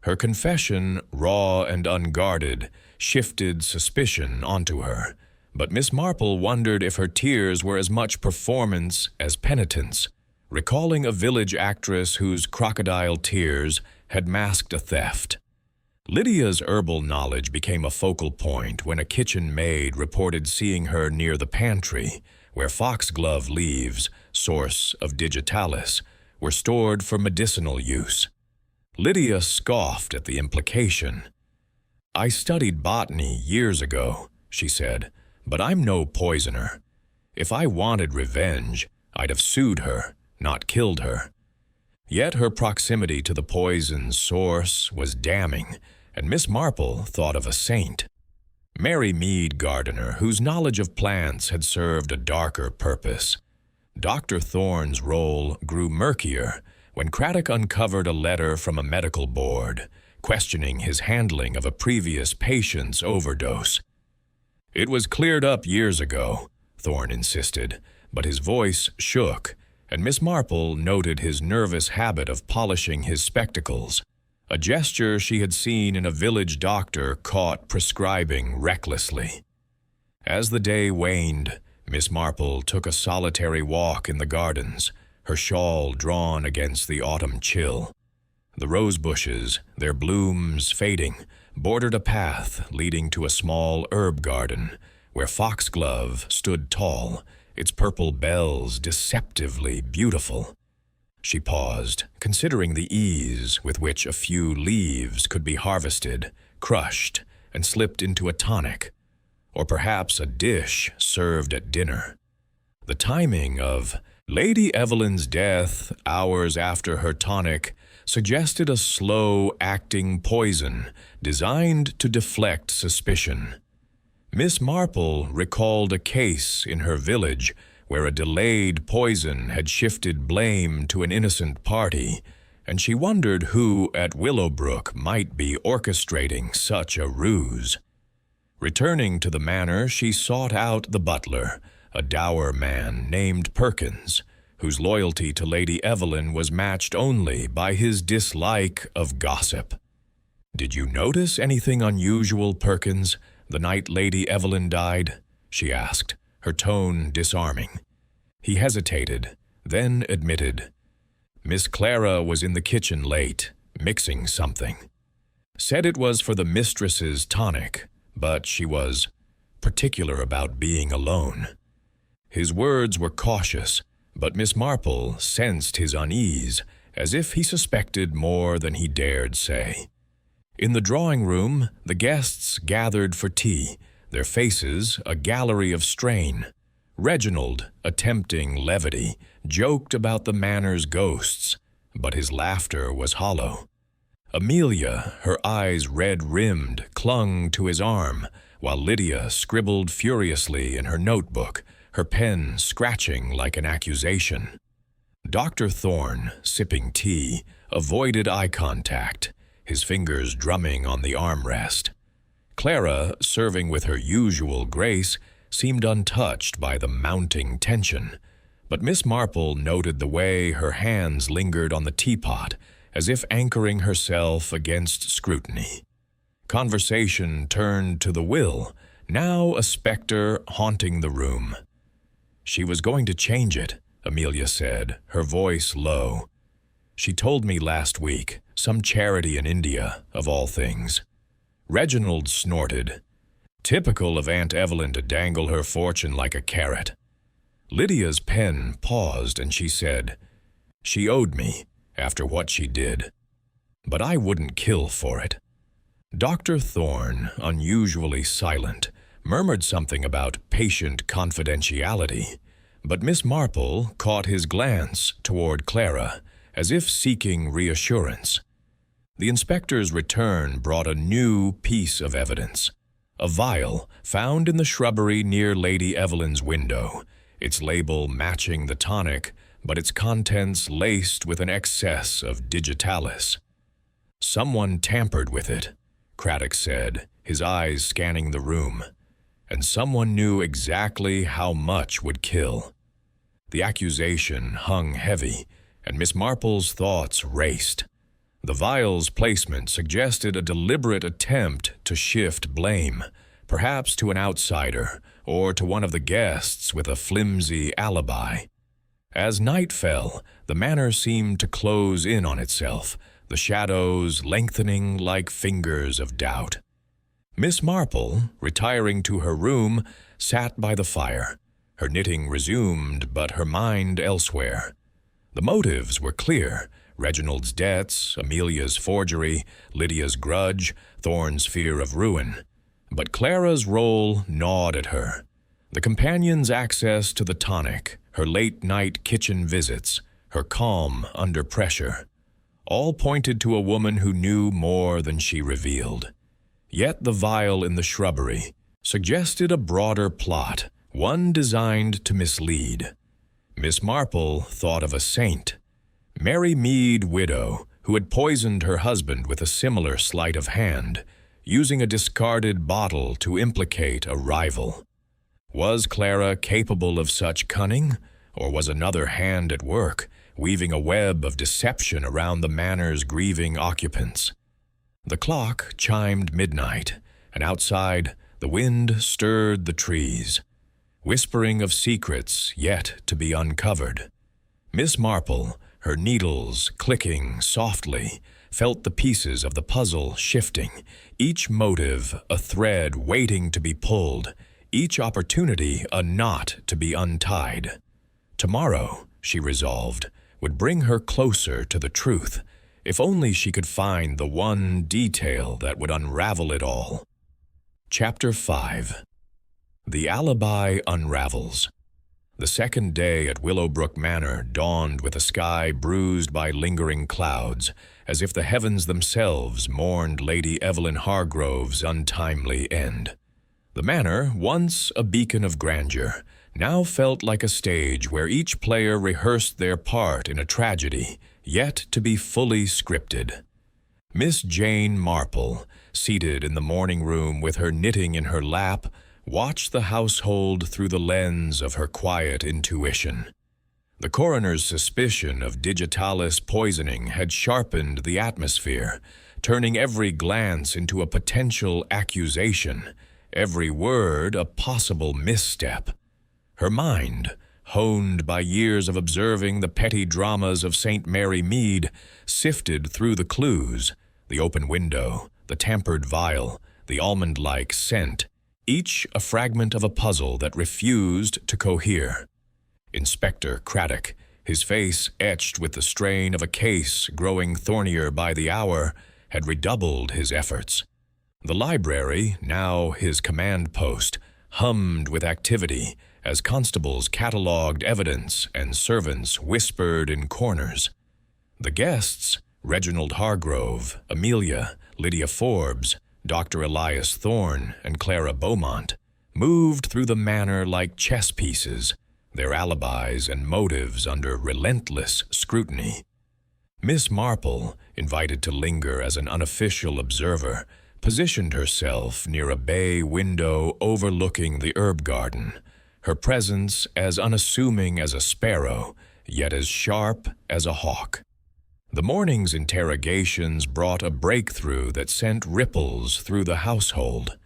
Her confession, raw and unguarded, shifted suspicion onto her, but Miss Marple wondered if her tears were as much performance as penitence, recalling a village actress whose crocodile tears had masked a theft. Lydia's herbal knowledge became a focal point when a kitchen maid reported seeing her near the pantry, where foxglove leaves, source of digitalis, were stored for medicinal use. Lydia scoffed at the implication. "I studied botany years ago," she said, "but I'm no poisoner. If I wanted revenge, I'd have sued her, not killed her." Yet her proximity to the poison's source was damning, and Miss Marple thought of a saint. Mary Mead Gardiner, whose knowledge of plants had served a darker purpose. Dr. Thorne's role grew murkier when Craddock uncovered a letter from a medical board, questioning his handling of a previous patient's overdose. "It was cleared up years ago," Thorne insisted, but his voice shook, and Miss Marple noted his nervous habit of polishing his spectacles, a gesture she had seen in a village doctor caught prescribing recklessly. As the day waned, Miss Marple took a solitary walk in the gardens, her shawl drawn against the autumn chill. The rose bushes, their blooms fading, bordered a path leading to a small herb garden, where foxglove stood tall, its purple bells deceptively beautiful. She paused, considering the ease with which a few leaves could be harvested, crushed, and slipped into a tonic, or perhaps a dish served at dinner. The timing of Lady Evelyn's death hours after her tonic suggested a slow-acting poison designed to deflect suspicion. Miss Marple recalled a case in her village where a delayed poison had shifted blame to an innocent party, and she wondered who at Willowbrook might be orchestrating such a ruse. Returning to the manor, she sought out the butler, a dour man named Perkins, whose loyalty to Lady Evelyn was matched only by his dislike of gossip. "Did you notice anything unusual, Perkins, the night Lady Evelyn died?" she asked, her tone disarming. He hesitated, then admitted, "Miss Clara was in the kitchen late, mixing something. Said it was for the mistress's tonic, but she was particular about being alone." His words were cautious, but Miss Marple sensed his unease, as if he suspected more than he dared say. In the drawing-room, the guests gathered for tea, their faces a gallery of strain. Reginald, attempting levity, joked about the manor's ghosts, but his laughter was hollow. Amelia, her eyes red-rimmed, clung to his arm, while Lydia scribbled furiously in her notebook, her pen scratching like an accusation. Dr. Thorne, sipping tea, avoided eye contact, his fingers drumming on the armrest. Clara, serving with her usual grace, seemed untouched by the mounting tension, but Miss Marple noted the way her hands lingered on the teapot, as if anchoring herself against scrutiny. Conversation turned to the will, now a specter haunting the room. "She was going to change it," Amelia said, her voice low. "She told me last week, some charity in India, of all things." Reginald snorted. Typical of Aunt Evelyn to dangle her fortune like a carrot. Lydia's pen paused and she said, "She owed me, after what she did. But I wouldn't kill for it." Dr. Thorne, unusually silent, murmured something about patient confidentiality, but Miss Marple caught his glance toward Clara, as if seeking reassurance. The inspector's return brought a new piece of evidence. A vial found in the shrubbery near Lady Evelyn's window, its label matching the tonic, but its contents laced with an excess of digitalis. "Someone tampered with it," Craddock said, his eyes scanning the room. "And someone knew exactly how much would kill." The accusation hung heavy, and Miss Marple's thoughts raced. The vial's placement suggested a deliberate attempt to shift blame, perhaps to an outsider or to one of the guests with a flimsy alibi. As night fell, the manor seemed to close in on itself, the shadows lengthening like fingers of doubt. Miss Marple, retiring to her room, sat by the fire, her knitting resumed but her mind elsewhere. The motives were clear: Reginald's debts, Amelia's forgery, Lydia's grudge, Thorne's fear of ruin. But Clara's role gnawed at her. The companion's access to the tonic, her late-night kitchen visits, her calm under pressure, all pointed to a woman who knew more than she revealed. Yet the vial in the shrubbery suggested a broader plot, one designed to mislead. Miss Marple thought of a saint, Mary Mead, widow, who had poisoned her husband with a similar sleight of hand, using a discarded bottle to implicate a rival. Was Clara capable of such cunning, or was another hand at work, weaving a web of deception around the manor's grieving occupants? The clock chimed midnight, and outside the wind stirred the trees, whispering of secrets yet to be uncovered. Miss Marple, her needles clicking softly, felt the pieces of the puzzle shifting, each motive a thread waiting to be pulled, each opportunity a knot to be untied. Tomorrow, she resolved, would bring her closer to the truth, if only she could find the one detail that would unravel it all. Chapter 5. The Alibi Unravels. The second day at Willowbrook Manor dawned with a sky bruised by lingering clouds, as if the heavens themselves mourned Lady Evelyn Hargrove's untimely end. The manor, once a beacon of grandeur, now felt like a stage where each player rehearsed their part in a tragedy, yet to be fully scripted. Miss Jane Marple, seated in the morning room with her knitting in her lap, watched the household through the lens of her quiet intuition. The coroner's suspicion of digitalis poisoning had sharpened the atmosphere, turning every glance into a potential accusation, every word a possible misstep. Her mind, honed by years of observing the petty dramas of St. Mary Mead, sifted through the clues, the open window, the tampered vial, the almond-like scent, each a fragment of a puzzle that refused to cohere. Inspector Craddock, his face etched with the strain of a case growing thornier by the hour, had redoubled his efforts. The library, now his command post, hummed with activity as constables catalogued evidence and servants whispered in corners. The guests, Reginald Hargrove, Amelia, Lydia Forbes, Dr. Elias Thorne, and Clara Beaumont, moved through the manor like chess pieces, their alibis and motives under relentless scrutiny. Miss Marple, invited to linger as an unofficial observer, positioned herself near a bay window overlooking the herb garden, her presence as unassuming as a sparrow, yet as sharp as a hawk. The morning's interrogations brought a breakthrough that sent ripples through the household.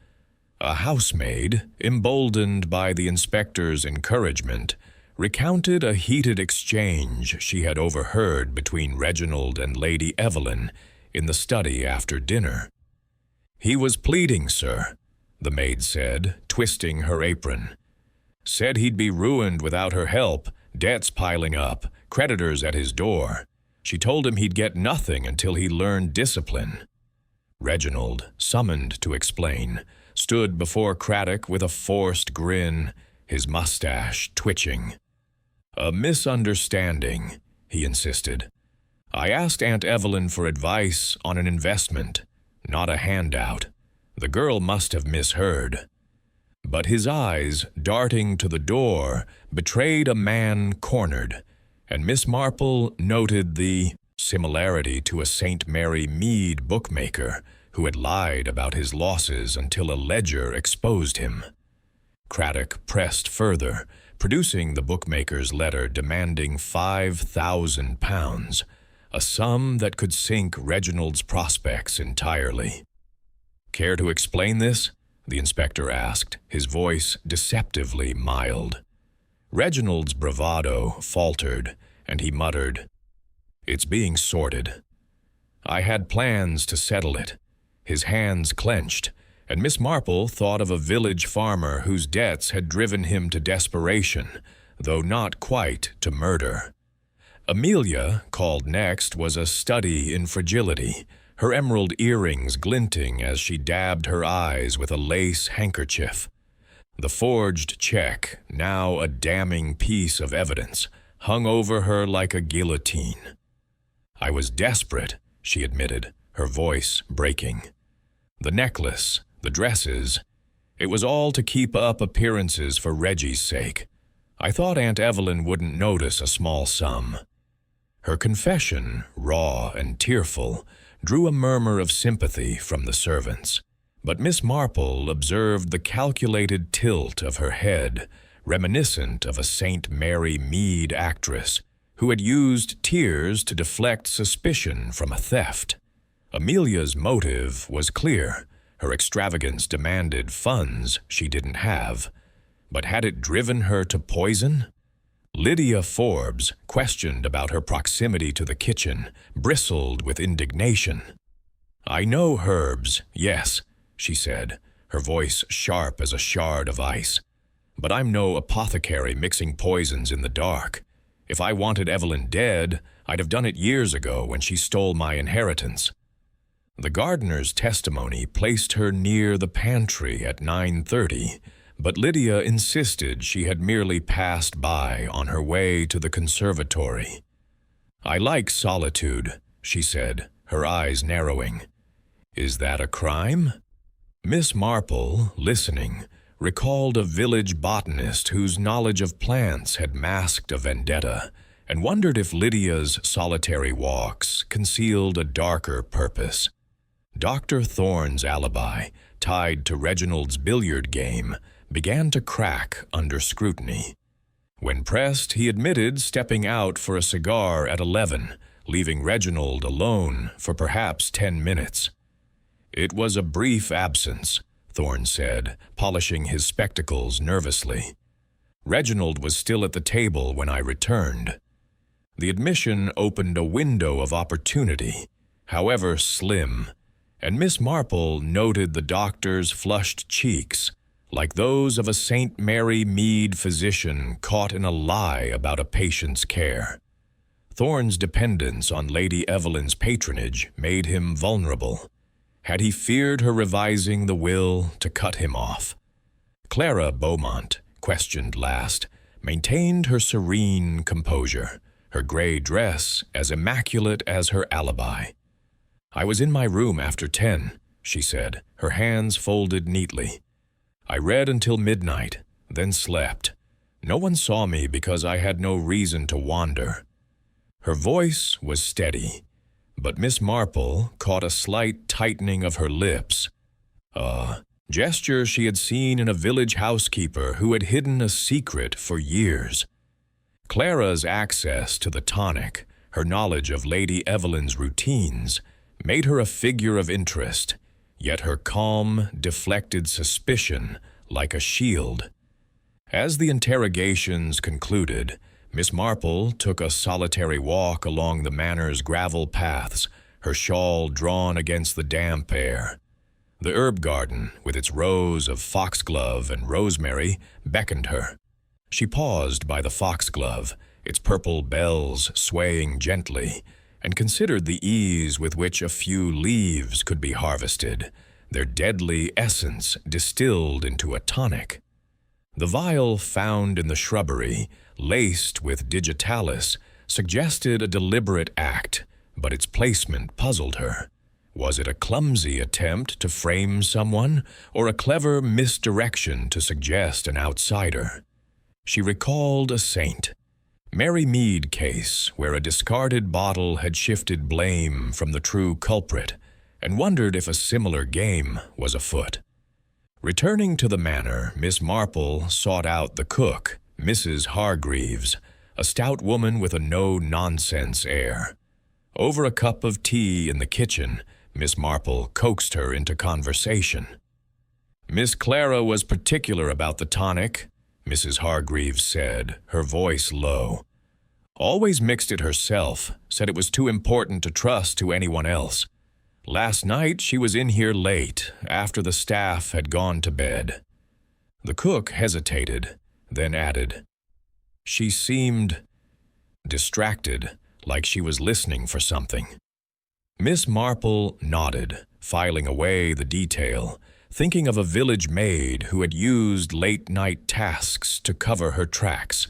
A housemaid, emboldened by the inspector's encouragement, recounted a heated exchange she had overheard between Reginald and Lady Evelyn in the study after dinner. "He was pleading, sir," the maid said, twisting her apron. "Said he'd be ruined without her help, debts piling up, creditors at his door. She told him he'd get nothing until he learned discipline." Reginald, summoned to explain, stood before Craddock with a forced grin, his mustache twitching. "A misunderstanding," he insisted. "I asked Aunt Evelyn for advice on an investment, not a handout. The girl must have misheard." But his eyes, darting to the door, betrayed a man cornered, and Miss Marple noted the similarity to a St. Mary Mead bookmaker who had lied about his losses until a ledger exposed him. Craddock pressed further, producing the bookmaker's letter demanding £5,000, a sum that could sink Reginald's prospects entirely. "Care to explain this?" the inspector asked, his voice deceptively mild. Reginald's bravado faltered, and he muttered, "It's being sorted." "I had plans to settle it." His hands clenched, and Miss Marple thought of a village farmer whose debts had driven him to desperation, though not quite to murder. Amelia, called next, was a study in fragility, her emerald earrings glinting as she dabbed her eyes with a lace handkerchief. The forged check, now a damning piece of evidence, hung over her like a guillotine. "I was desperate," she admitted, her voice breaking. "The necklace, the dresses, it was all to keep up appearances for Reggie's sake. I thought Aunt Evelyn wouldn't notice a small sum. Her confession, raw and tearful, drew a murmur of sympathy from the servants. But Miss Marple observed the calculated tilt of her head, reminiscent of a St. Mary Mead actress who had used tears to deflect suspicion from a theft. Amelia's motive was clear. Her extravagance demanded funds she didn't have. But had it driven her to poison? Lydia Forbes, questioned about her proximity to the kitchen, bristled with indignation. "I know herbs, yes," she said, her voice sharp as a shard of ice. "But I'm no apothecary mixing poisons in the dark. If I wanted Evelyn dead, I'd have done it years ago when she stole my inheritance." The gardener's testimony placed her near the pantry at 9:30, but Lydia insisted she had merely passed by on her way to the conservatory. "I like solitude," she said, her eyes narrowing. "Is that a crime?" Miss Marple, listening, recalled a village botanist whose knowledge of plants had masked a vendetta, and wondered if Lydia's solitary walks concealed a darker purpose. Dr. Thorne's alibi, tied to Reginald's billiard game, began to crack under scrutiny. When pressed, he admitted stepping out for a cigar at 11, leaving Reginald alone for perhaps 10 minutes. "It was a brief absence," Thorne said, polishing his spectacles nervously. "Reginald was still at the table when I returned." The admission opened a window of opportunity, however slim, and Miss Marple noted the doctor's flushed cheeks, like those of a St. Mary Mead physician caught in a lie about a patient's care. Thorne's dependence on Lady Evelyn's patronage made him vulnerable. Had he feared her revising the will to cut him off? Clara Beaumont, questioned last, maintained her serene composure, her gray dress as immaculate as her alibi. "I was in my room after 10, she said, her hands folded neatly. "I read until midnight, then slept. No one saw me because I had no reason to wander." Her voice was steady, but Miss Marple caught a slight tightening of her lips, a gesture she had seen in a village housekeeper who had hidden a secret for years. Clara's access to the tonic, her knowledge of Lady Evelyn's routines, made her a figure of interest, yet her calm deflected suspicion like a shield. As the interrogations concluded, Miss Marple took a solitary walk along the manor's gravel paths, her shawl drawn against the damp air. The herb garden, with its rows of foxglove and rosemary, beckoned her. She paused by the foxglove, its purple bells swaying gently, and considered the ease with which a few leaves could be harvested, their deadly essence distilled into a tonic. The vial found in the shrubbery, laced with digitalis, suggested a deliberate act, but its placement puzzled her. Was it a clumsy attempt to frame someone, or a clever misdirection to suggest an outsider? She recalled a saint, Mary Mead case, where a discarded bottle had shifted blame from the true culprit, and wondered if a similar game was afoot. Returning to the manor, Miss Marple sought out the cook, Mrs. Hargreaves, a stout woman with a no-nonsense air. Over a cup of tea in the kitchen, Miss Marple coaxed her into conversation. "Miss Clara was particular about the tonic," Mrs. Hargreaves said, her voice low. "Always mixed it herself, said it was too important to trust to anyone else. Last night she was in here late, after the staff had gone to bed." The cook hesitated, then added, "She seemed distracted, like she was listening for something." Miss Marple nodded, filing away the detail, thinking of a village maid who had used late-night tasks to cover her tracks.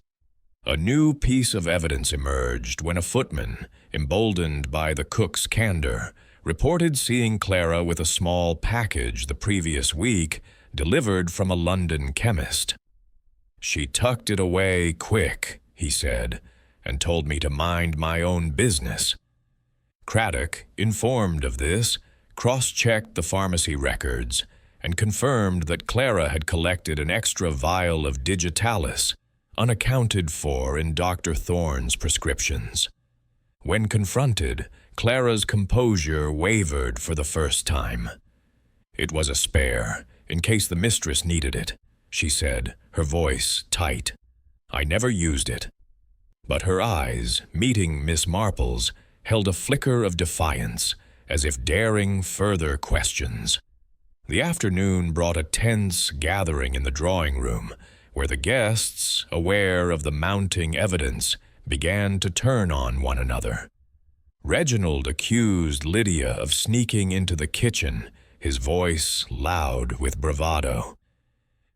A new piece of evidence emerged when a footman, emboldened by the cook's candor, reported seeing Clara with a small package the previous week delivered from a London chemist. She tucked it away quick, he said, and told me to mind my own business. Craddock, informed of this, cross-checked the pharmacy records and confirmed that Clara had collected an extra vial of digitalis, unaccounted for in Dr. Thorne's prescriptions. When confronted, Clara's composure wavered for the first time. "It was a spare, in case the mistress needed it," she said, her voice tight. "I never used it." But her eyes, meeting Miss Marple's, held a flicker of defiance, as if daring further questions. The afternoon brought a tense gathering in the drawing room, where the guests, aware of the mounting evidence, began to turn on one another. Reginald accused Lydia of sneaking into the kitchen, his voice loud with bravado.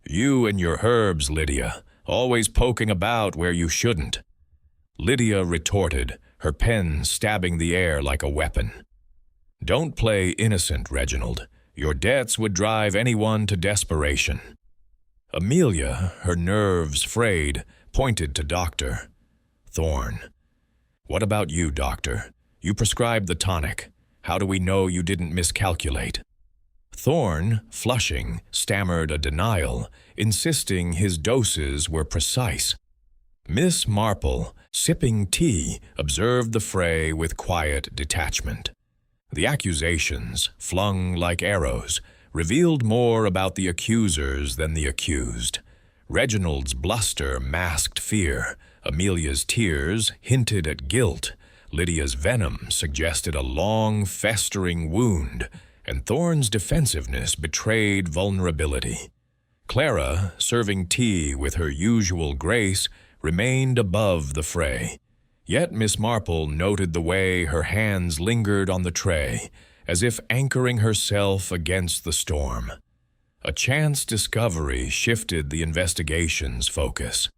"You and your herbs, Lydia, always poking about where you shouldn't." Lydia retorted, her pen stabbing the air like a weapon. "Don't play innocent, Reginald. Your debts would drive anyone to desperation." Amelia, her nerves frayed, pointed to Dr. Thorne. "What about you, Doctor? You prescribed the tonic. How do we know you didn't miscalculate?" Thorne, flushing, stammered a denial, insisting his doses were precise. Miss Marple, sipping tea, observed the fray with quiet detachment. The accusations, flung like arrows, revealed more about the accusers than the accused. Reginald's bluster masked fear, Amelia's tears hinted at guilt, Lydia's venom suggested a long, festering wound, and Thorne's defensiveness betrayed vulnerability. Clara, serving tea with her usual grace, remained above the fray. Yet Miss Marple noted the way her hands lingered on the tray, as if anchoring herself against the storm. A chance discovery shifted the investigation's focus.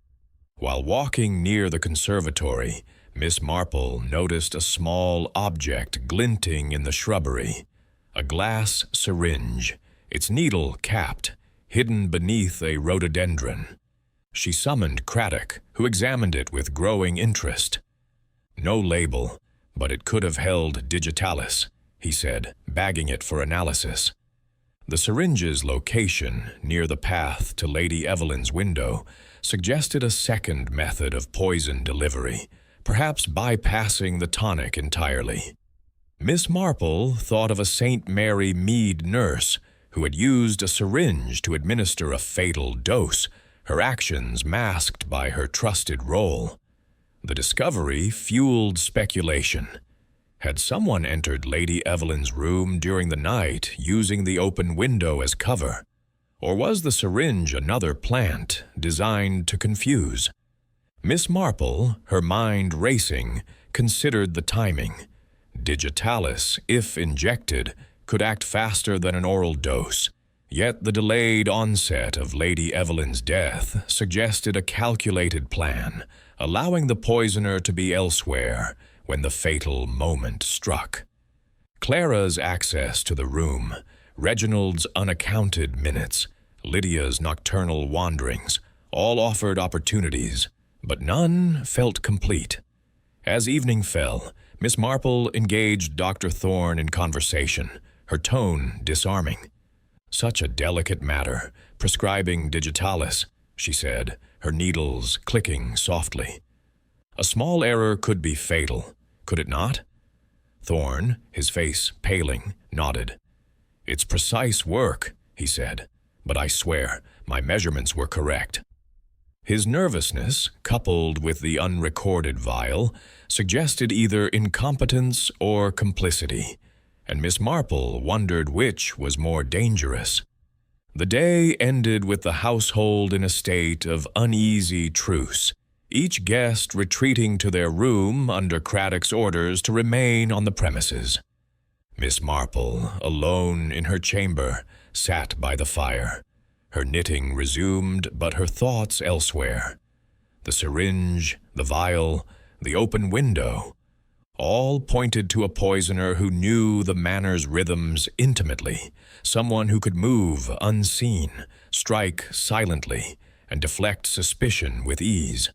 While walking near the conservatory, Miss Marple noticed a small object glinting in the shrubbery. A glass syringe, its needle capped, hidden beneath a rhododendron. She summoned Craddock, who examined it with growing interest. "No label, but it could have held digitalis," he said, bagging it for analysis. The syringe's location, near the path to Lady Evelyn's window, suggested a second method of poison delivery, perhaps bypassing the tonic entirely. Miss Marple thought of a St. Mary Mead nurse who had used a syringe to administer a fatal dose, her actions masked by her trusted role. The discovery fueled speculation. Had someone entered Lady Evelyn's room during the night using the open window as cover? Or was the syringe another plant designed to confuse? Miss Marple, her mind racing, considered the timing. Digitalis, if injected, could act faster than an oral dose, yet the delayed onset of Lady Evelyn's death suggested a calculated plan, allowing the poisoner to be elsewhere when the fatal moment struck. Clara's access to the room, Reginald's unaccounted minutes, Lydia's nocturnal wanderings, all offered opportunities, but none felt complete. As evening fell, Miss Marple engaged Dr. Thorne in conversation, her tone disarming. "Such a delicate matter, prescribing digitalis," she said, her needles clicking softly. "A small error could be fatal, could it not?" Thorne, his face paling, nodded. "It's precise work," he said, "but I swear my measurements were correct." His nervousness, coupled with the unrecorded vial, suggested either incompetence or complicity, and Miss Marple wondered which was more dangerous. The day ended with the household in a state of uneasy truce, each guest retreating to their room under Craddock's orders to remain on the premises. Miss Marple, alone in her chamber, sat by the fire. Her knitting resumed, but her thoughts elsewhere. The syringe, the vial, the open window, all pointed to a poisoner who knew the manor's rhythms intimately, someone who could move unseen, strike silently, and deflect suspicion with ease.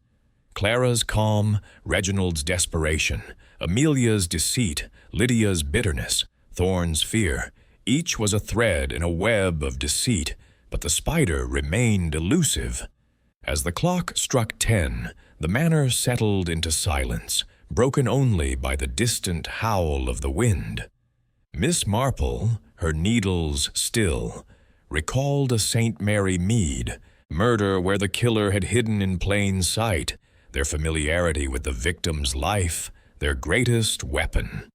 Clara's calm, Reginald's desperation, Amelia's deceit, Lydia's bitterness, Thorne's fear. Each was a thread in a web of deceit, but the spider remained elusive. As the clock struck 10, the manor settled into silence, broken only by the distant howl of the wind. Miss Marple, her needles still, recalled a St. Mary Mead, murder where the killer had hidden in plain sight, their familiarity with the victim's life, their greatest weapon.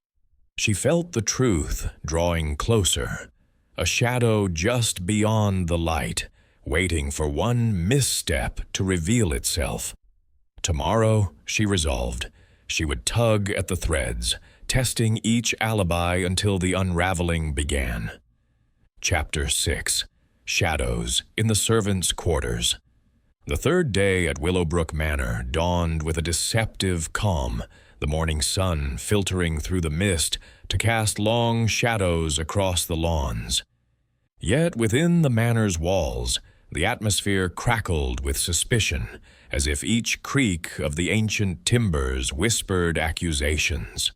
She felt the truth drawing closer, a shadow just beyond the light, waiting for one misstep to reveal itself. Tomorrow, she resolved, she would tug at the threads, testing each alibi until the unraveling began. Chapter 6. Shadows in the Servants' Quarters. The third day at Willowbrook Manor dawned with a deceptive calm, the morning sun filtering through the mist to cast long shadows across the lawns. Yet within the manor's walls, the atmosphere crackled with suspicion, as if each creak of the ancient timbers whispered accusations.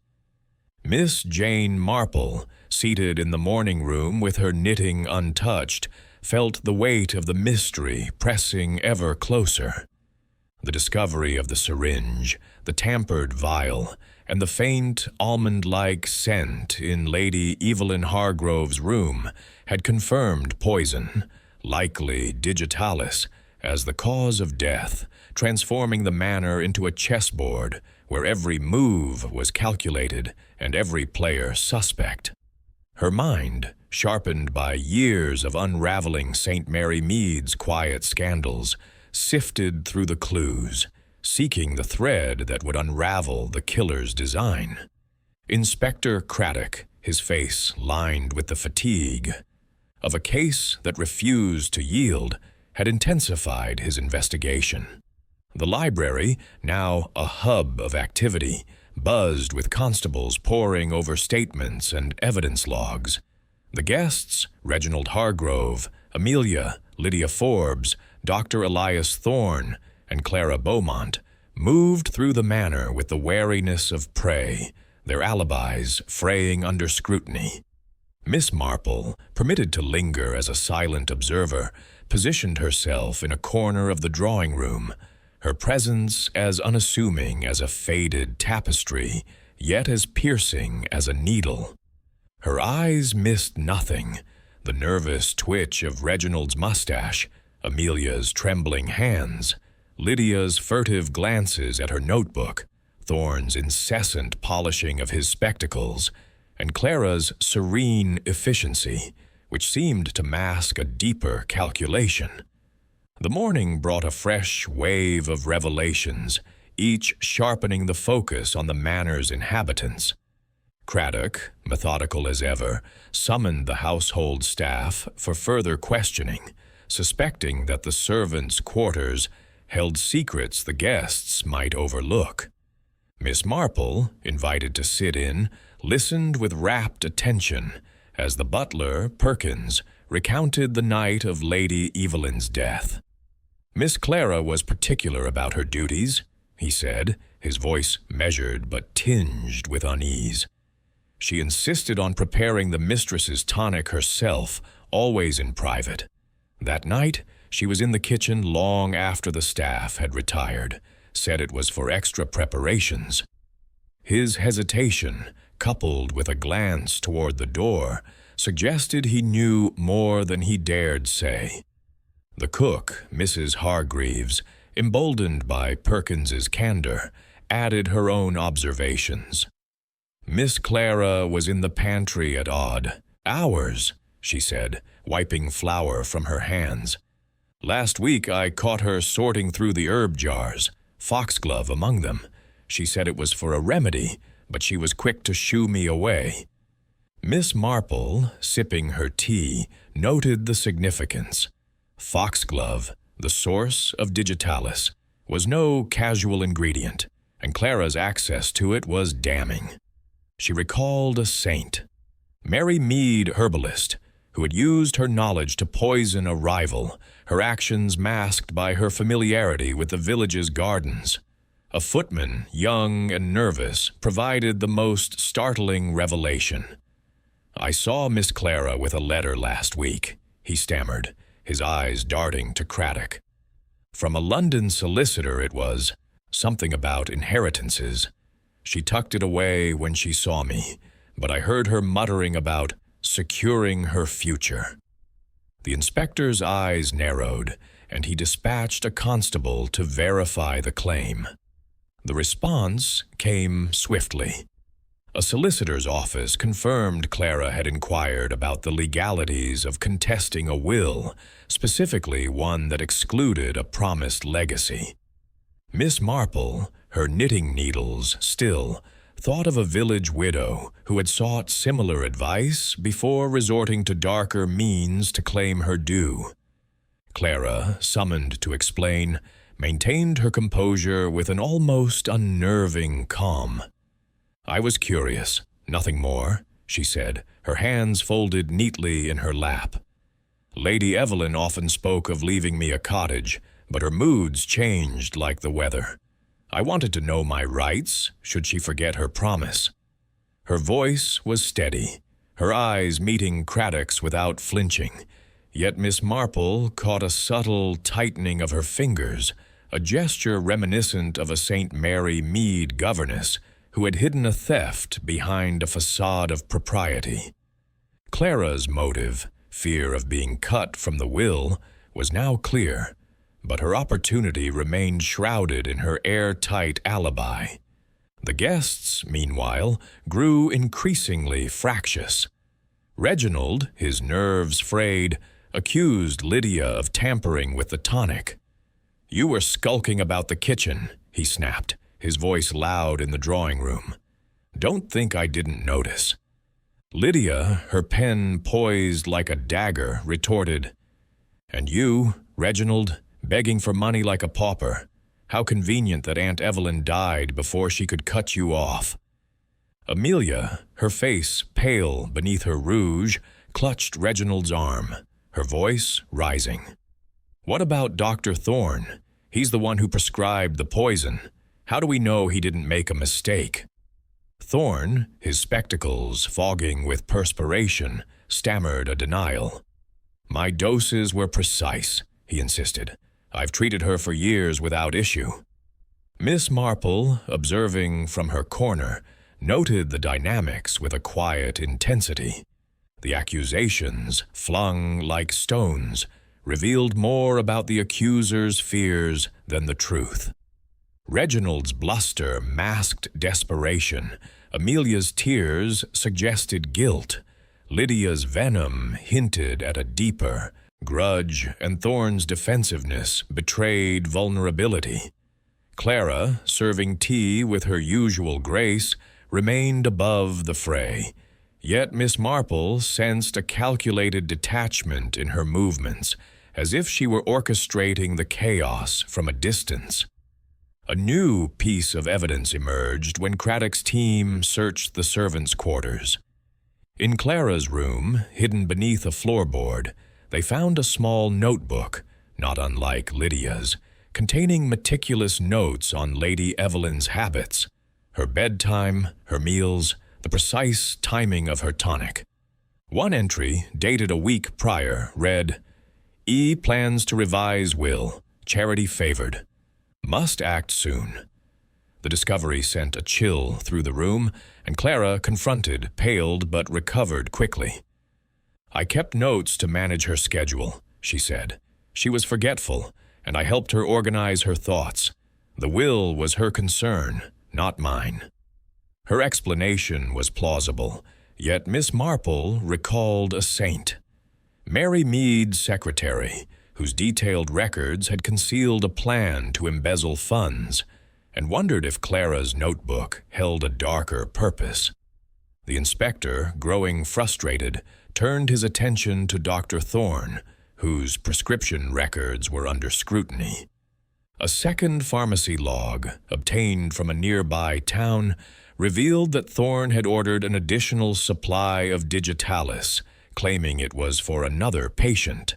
Miss Jane Marple, seated in the morning room with her knitting untouched, felt the weight of the mystery pressing ever closer. The discovery of the syringe, the tampered vial, and the faint, almond-like scent in Lady Evelyn Hargrove's room had confirmed poison, likely digitalis, as the cause of death, transforming the manor into a chessboard where every move was calculated and every player suspect. Her mind, sharpened by years of unraveling St. Mary Mead's quiet scandals, sifted through the clues, seeking the thread that would unravel the killer's design. Inspector Craddock, his face lined with the fatigue of a case that refused to yield, had intensified his investigation. The library, now a hub of activity, buzzed with constables poring over statements and evidence logs. The guests, Reginald Hargrove, Amelia, Lydia Forbes, Dr. Elias Thorne, and Clara Beaumont, moved through the manor with the wariness of prey, their alibis fraying under scrutiny. Miss Marple, permitted to linger as a silent observer, positioned herself in a corner of the drawing room, her presence as unassuming as a faded tapestry, yet as piercing as a needle. Her eyes missed nothing, the nervous twitch of Reginald's mustache, Amelia's trembling hands, Lydia's furtive glances at her notebook, Thorne's incessant polishing of his spectacles, and Clara's serene efficiency, which seemed to mask a deeper calculation. The morning brought a fresh wave of revelations, each sharpening the focus on the manor's inhabitants. Craddock, methodical as ever, summoned the household staff for further questioning, suspecting that the servants' quarters held secrets the guests might overlook. Miss Marple, invited to sit in, listened with rapt attention as the butler, Perkins, recounted the night of Lady Evelyn's death. Miss Clara was particular about her duties, he said, his voice measured but tinged with unease. She insisted on preparing the mistress's tonic herself, always in private. That night, she was in the kitchen long after the staff had retired, said it was for extra preparations. His hesitation, coupled with a glance toward the door, suggested he knew more than he dared say. The cook, Mrs. Hargreaves, emboldened by Perkins's candor, added her own observations. Miss Clara was in the pantry at odd hours, she said, wiping flour from her hands. Last week I caught her sorting through the herb jars, foxglove among them. She said it was for a remedy, but she was quick to shoo me away. Miss Marple, sipping her tea, noted the significance. Foxglove, the source of digitalis, was no casual ingredient, and Clara's access to it was damning. She recalled a saint, Mary Mead, herbalist, who had used her knowledge to poison a rival, her actions masked by her familiarity with the village's gardens. A footman, young and nervous, provided the most startling revelation. "I saw Miss Clara with a letter last week," he stammered, his eyes darting to Craddock. "From a London solicitor it was, something about inheritances. She tucked it away when she saw me, but I heard her muttering about securing her future." The inspector's eyes narrowed, and he dispatched a constable to verify the claim. The response came swiftly. A solicitor's office confirmed Clara had inquired about the legalities of contesting a will, specifically one that excluded a promised legacy. Miss Marple, her knitting needles still, thought of a village widow who had sought similar advice before resorting to darker means to claim her due. Clara, summoned to explain, maintained her composure with an almost unnerving calm. "I was curious, nothing more," she said, her hands folded neatly in her lap. "Lady Evelyn often spoke of leaving me a cottage, but her moods changed like the weather. I wanted to know my rights, should she forget her promise." Her voice was steady, her eyes meeting Craddock's without flinching, yet Miss Marple caught a subtle tightening of her fingers, a gesture reminiscent of a St. Mary Mead governess who had hidden a theft behind a facade of propriety. Clara's motive, fear of being cut from the will, was now clear, but her opportunity remained shrouded in her airtight alibi. The guests, meanwhile, grew increasingly fractious. Reginald, his nerves frayed, accused Lydia of tampering with the tonic. "You were skulking about the kitchen," he snapped, his voice loud in the drawing room. "Don't think I didn't notice." Lydia, her pen poised like a dagger, retorted, "And you, Reginald, begging for money like a pauper. How convenient that Aunt Evelyn died before she could cut you off." Amelia, her face pale beneath her rouge, clutched Reginald's arm, her voice rising. "What about Dr. Thorne? He's the one who prescribed the poison. How do we know he didn't make a mistake?" Thorne, his spectacles fogging with perspiration, stammered a denial. "My doses were precise," he insisted. "I've treated her for years without issue." Miss Marple, observing from her corner, noted the dynamics with a quiet intensity. The accusations, flung like stones, revealed more about the accuser's fears than the truth. Reginald's bluster masked desperation, Amelia's tears suggested guilt, Lydia's venom hinted at a deeper grudge, and Thorne's defensiveness betrayed vulnerability. Clara, serving tea with her usual grace, remained above the fray, yet Miss Marple sensed a calculated detachment in her movements, as if she were orchestrating the chaos from a distance. A new piece of evidence emerged when Craddock's team searched the servants' quarters. In Clara's room, hidden beneath a floorboard, they found a small notebook, not unlike Lydia's, containing meticulous notes on Lady Evelyn's habits, her bedtime, her meals, the precise timing of her tonic. One entry, dated a week prior, read, "E plans to revise will, charity favored. Must act soon." The discovery sent a chill through the room, and Clara, confronted, paled but recovered quickly. "I kept notes to manage her schedule," she said. "She was forgetful, and I helped her organize her thoughts. The will was her concern, not mine." Her explanation was plausible, yet Miss Marple recalled a saint. Mary Mead's secretary, whose detailed records had concealed a plan to embezzle funds, and wondered if Clara's notebook held a darker purpose. The inspector, growing frustrated, turned his attention to Dr. Thorne, whose prescription records were under scrutiny. A second pharmacy log, obtained from a nearby town, revealed that Thorne had ordered an additional supply of digitalis, claiming it was for another patient.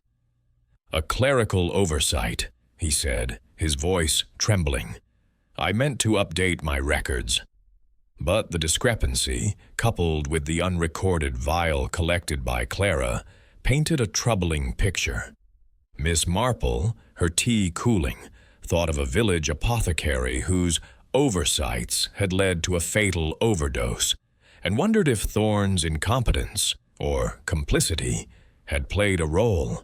"A clerical oversight," he said, his voice trembling. "I meant to update my records." But the discrepancy, coupled with the unrecorded vial collected by Clara, painted a troubling picture. Miss Marple, her tea cooling, thought of a village apothecary whose oversights had led to a fatal overdose, and wondered if Thorne's incompetence, or complicity, had played a role.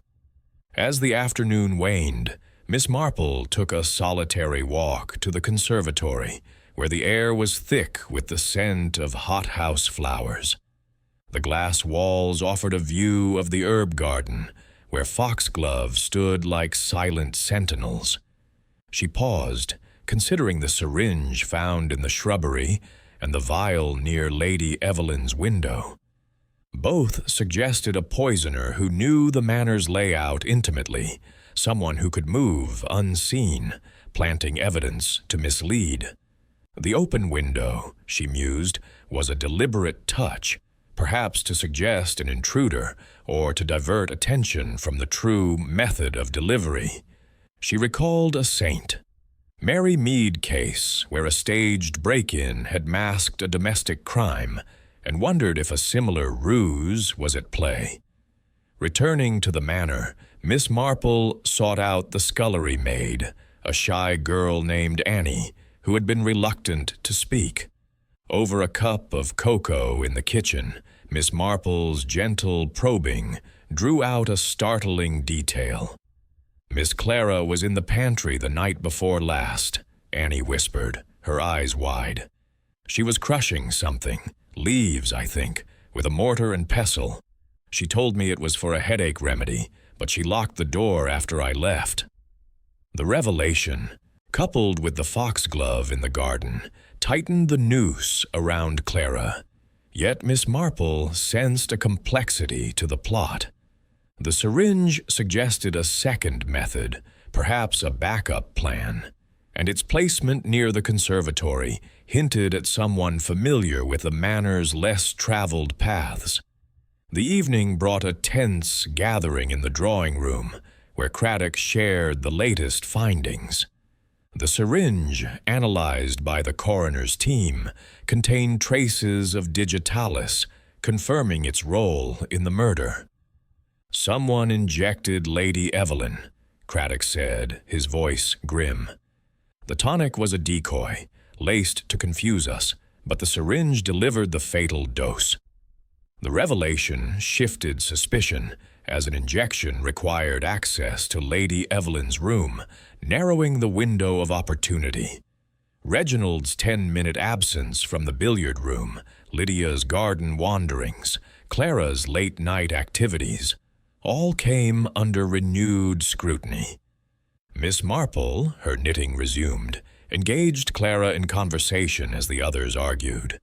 As the afternoon waned, Miss Marple took a solitary walk to the conservatory, where the air was thick with the scent of hothouse flowers. The glass walls offered a view of the herb garden, where foxgloves stood like silent sentinels. She paused, considering the syringe found in the shrubbery and the vial near Lady Evelyn's window. Both suggested a poisoner who knew the manor's layout intimately, someone who could move unseen, planting evidence to mislead. The open window, she mused, was a deliberate touch, perhaps to suggest an intruder or to divert attention from the true method of delivery. She recalled a saint. Mary Mead case, where a staged break-in had masked a domestic crime, and wondered if a similar ruse was at play. Returning to the manor, Miss Marple sought out the scullery maid, a shy girl named Annie, who had been reluctant to speak. Over a cup of cocoa in the kitchen, Miss Marple's gentle probing drew out a startling detail. "Miss Clara was in the pantry the night before last," Annie whispered, her eyes wide. "She was crushing something, leaves, I think, with a mortar and pestle. She told me it was for a headache remedy, but she locked the door after I left." The revelation, coupled with the foxglove in the garden, tightened the noose around Clara. Yet Miss Marple sensed a complexity to the plot. The syringe suggested a second method, perhaps a backup plan, and its placement near the conservatory hinted at someone familiar with the manor's less traveled paths. The evening brought a tense gathering in the drawing room, where Craddock shared the latest findings. The syringe, analyzed by the coroner's team, contained traces of digitalis, confirming its role in the murder. "Someone injected Lady Evelyn," Craddock said, his voice grim. "The tonic was a decoy, laced to confuse us, but the syringe delivered the fatal dose." The revelation shifted suspicion, as an injection required access to Lady Evelyn's room, narrowing the window of opportunity. Reginald's 10-minute absence from the billiard room, Lydia's garden wanderings, Clara's late-night activities, all came under renewed scrutiny. Miss Marple, her knitting resumed, engaged Clara in conversation as the others argued.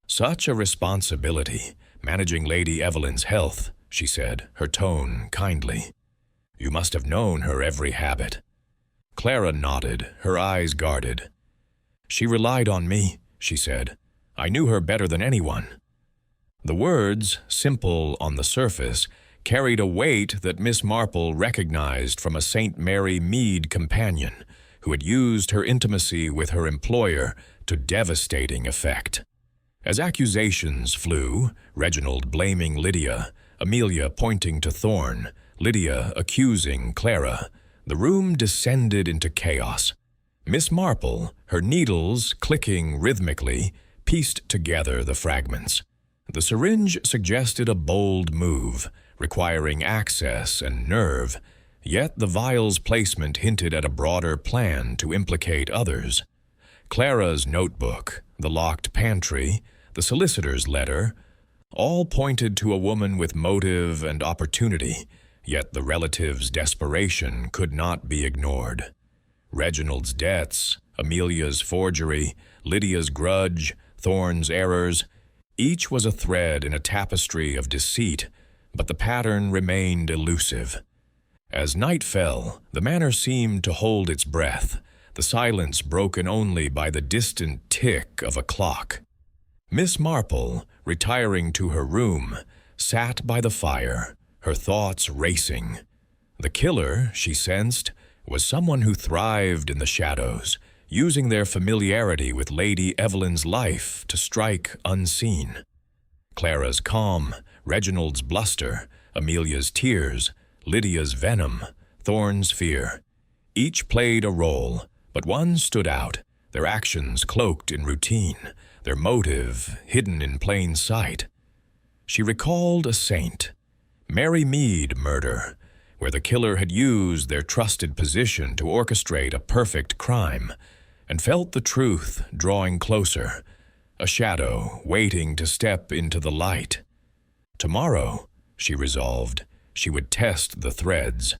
"Such a responsibility, managing Lady Evelyn's health," she said, her tone kindly. "You must have known her every habit." Clara nodded, her eyes guarded. "She relied on me," she said. "I knew her better than anyone." The words, simple on the surface, carried a weight that Miss Marple recognized from a St. Mary Mead companion who had used her intimacy with her employer to devastating effect. As accusations flew, Reginald blaming Lydia, Amelia pointing to Thorne, Lydia accusing Clara, the room descended into chaos. Miss Marple, her needles clicking rhythmically, pieced together the fragments. The syringe suggested a bold move, requiring access and nerve, yet the vial's placement hinted at a broader plan to implicate others. Clara's notebook, the locked pantry, the solicitor's letter, all pointed to a woman with motive and opportunity, yet the relative's desperation could not be ignored. Reginald's debts, Amelia's forgery, Lydia's grudge, Thorne's errors, each was a thread in a tapestry of deceit, but the pattern remained elusive. As night fell, the manor seemed to hold its breath, the silence broken only by the distant tick of a clock. Miss Marple, retiring to her room, sat by the fire, her thoughts racing. The killer, she sensed, was someone who thrived in the shadows, using their familiarity with Lady Evelyn's life to strike unseen. Clara's calm, Reginald's bluster, Amelia's tears, Lydia's venom, Thorne's fear. Each played a role, but one stood out, their actions cloaked in routine, their motive hidden in plain sight. She recalled a saint, Mary Mead murder, where the killer had used their trusted position to orchestrate a perfect crime, and felt the truth drawing closer, a shadow waiting to step into the light. Tomorrow, she resolved, she would test the threads,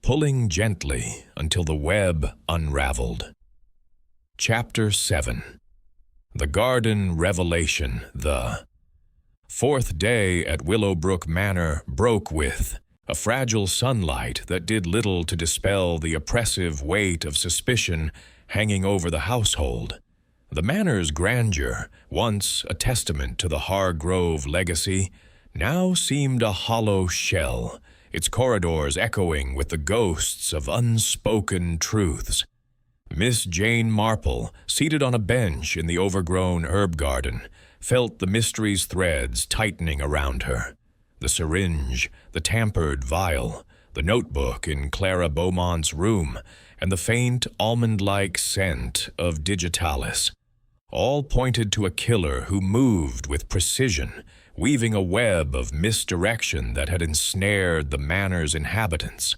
pulling gently until the web unraveled. Chapter 7. The Garden Revelation. The fourth day at Willowbrook Manor broke with a fragile sunlight that did little to dispel the oppressive weight of suspicion hanging over the household. The manor's grandeur, once a testament to the Hargrove legacy, now seemed a hollow shell, its corridors echoing with the ghosts of unspoken truths. Miss Jane Marple, seated on a bench in the overgrown herb garden, felt the mystery's threads tightening around her. The syringe, the tampered vial, the notebook in Clara Beaumont's room, and the faint almond-like scent of digitalis, all pointed to a killer who moved with precision, weaving a web of misdirection that had ensnared the manor's inhabitants.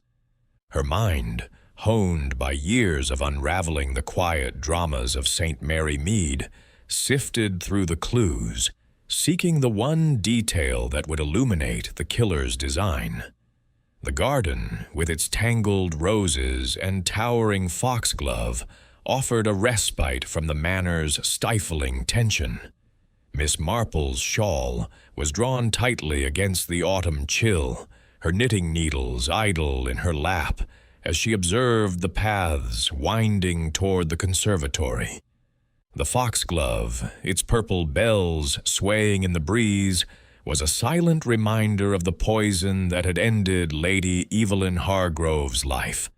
Her mind, honed by years of unraveling the quiet dramas of St. Mary Mead, sifted through the clues, seeking the one detail that would illuminate the killer's design. The garden, with its tangled roses and towering foxglove, offered a respite from the manor's stifling tension. Miss Marple's shawl was drawn tightly against the autumn chill, her knitting needles idle in her lap as she observed the paths winding toward the conservatory. The foxglove, its purple bells swaying in the breeze, was a silent reminder of the poison that had ended Lady Evelyn Hargrove's life.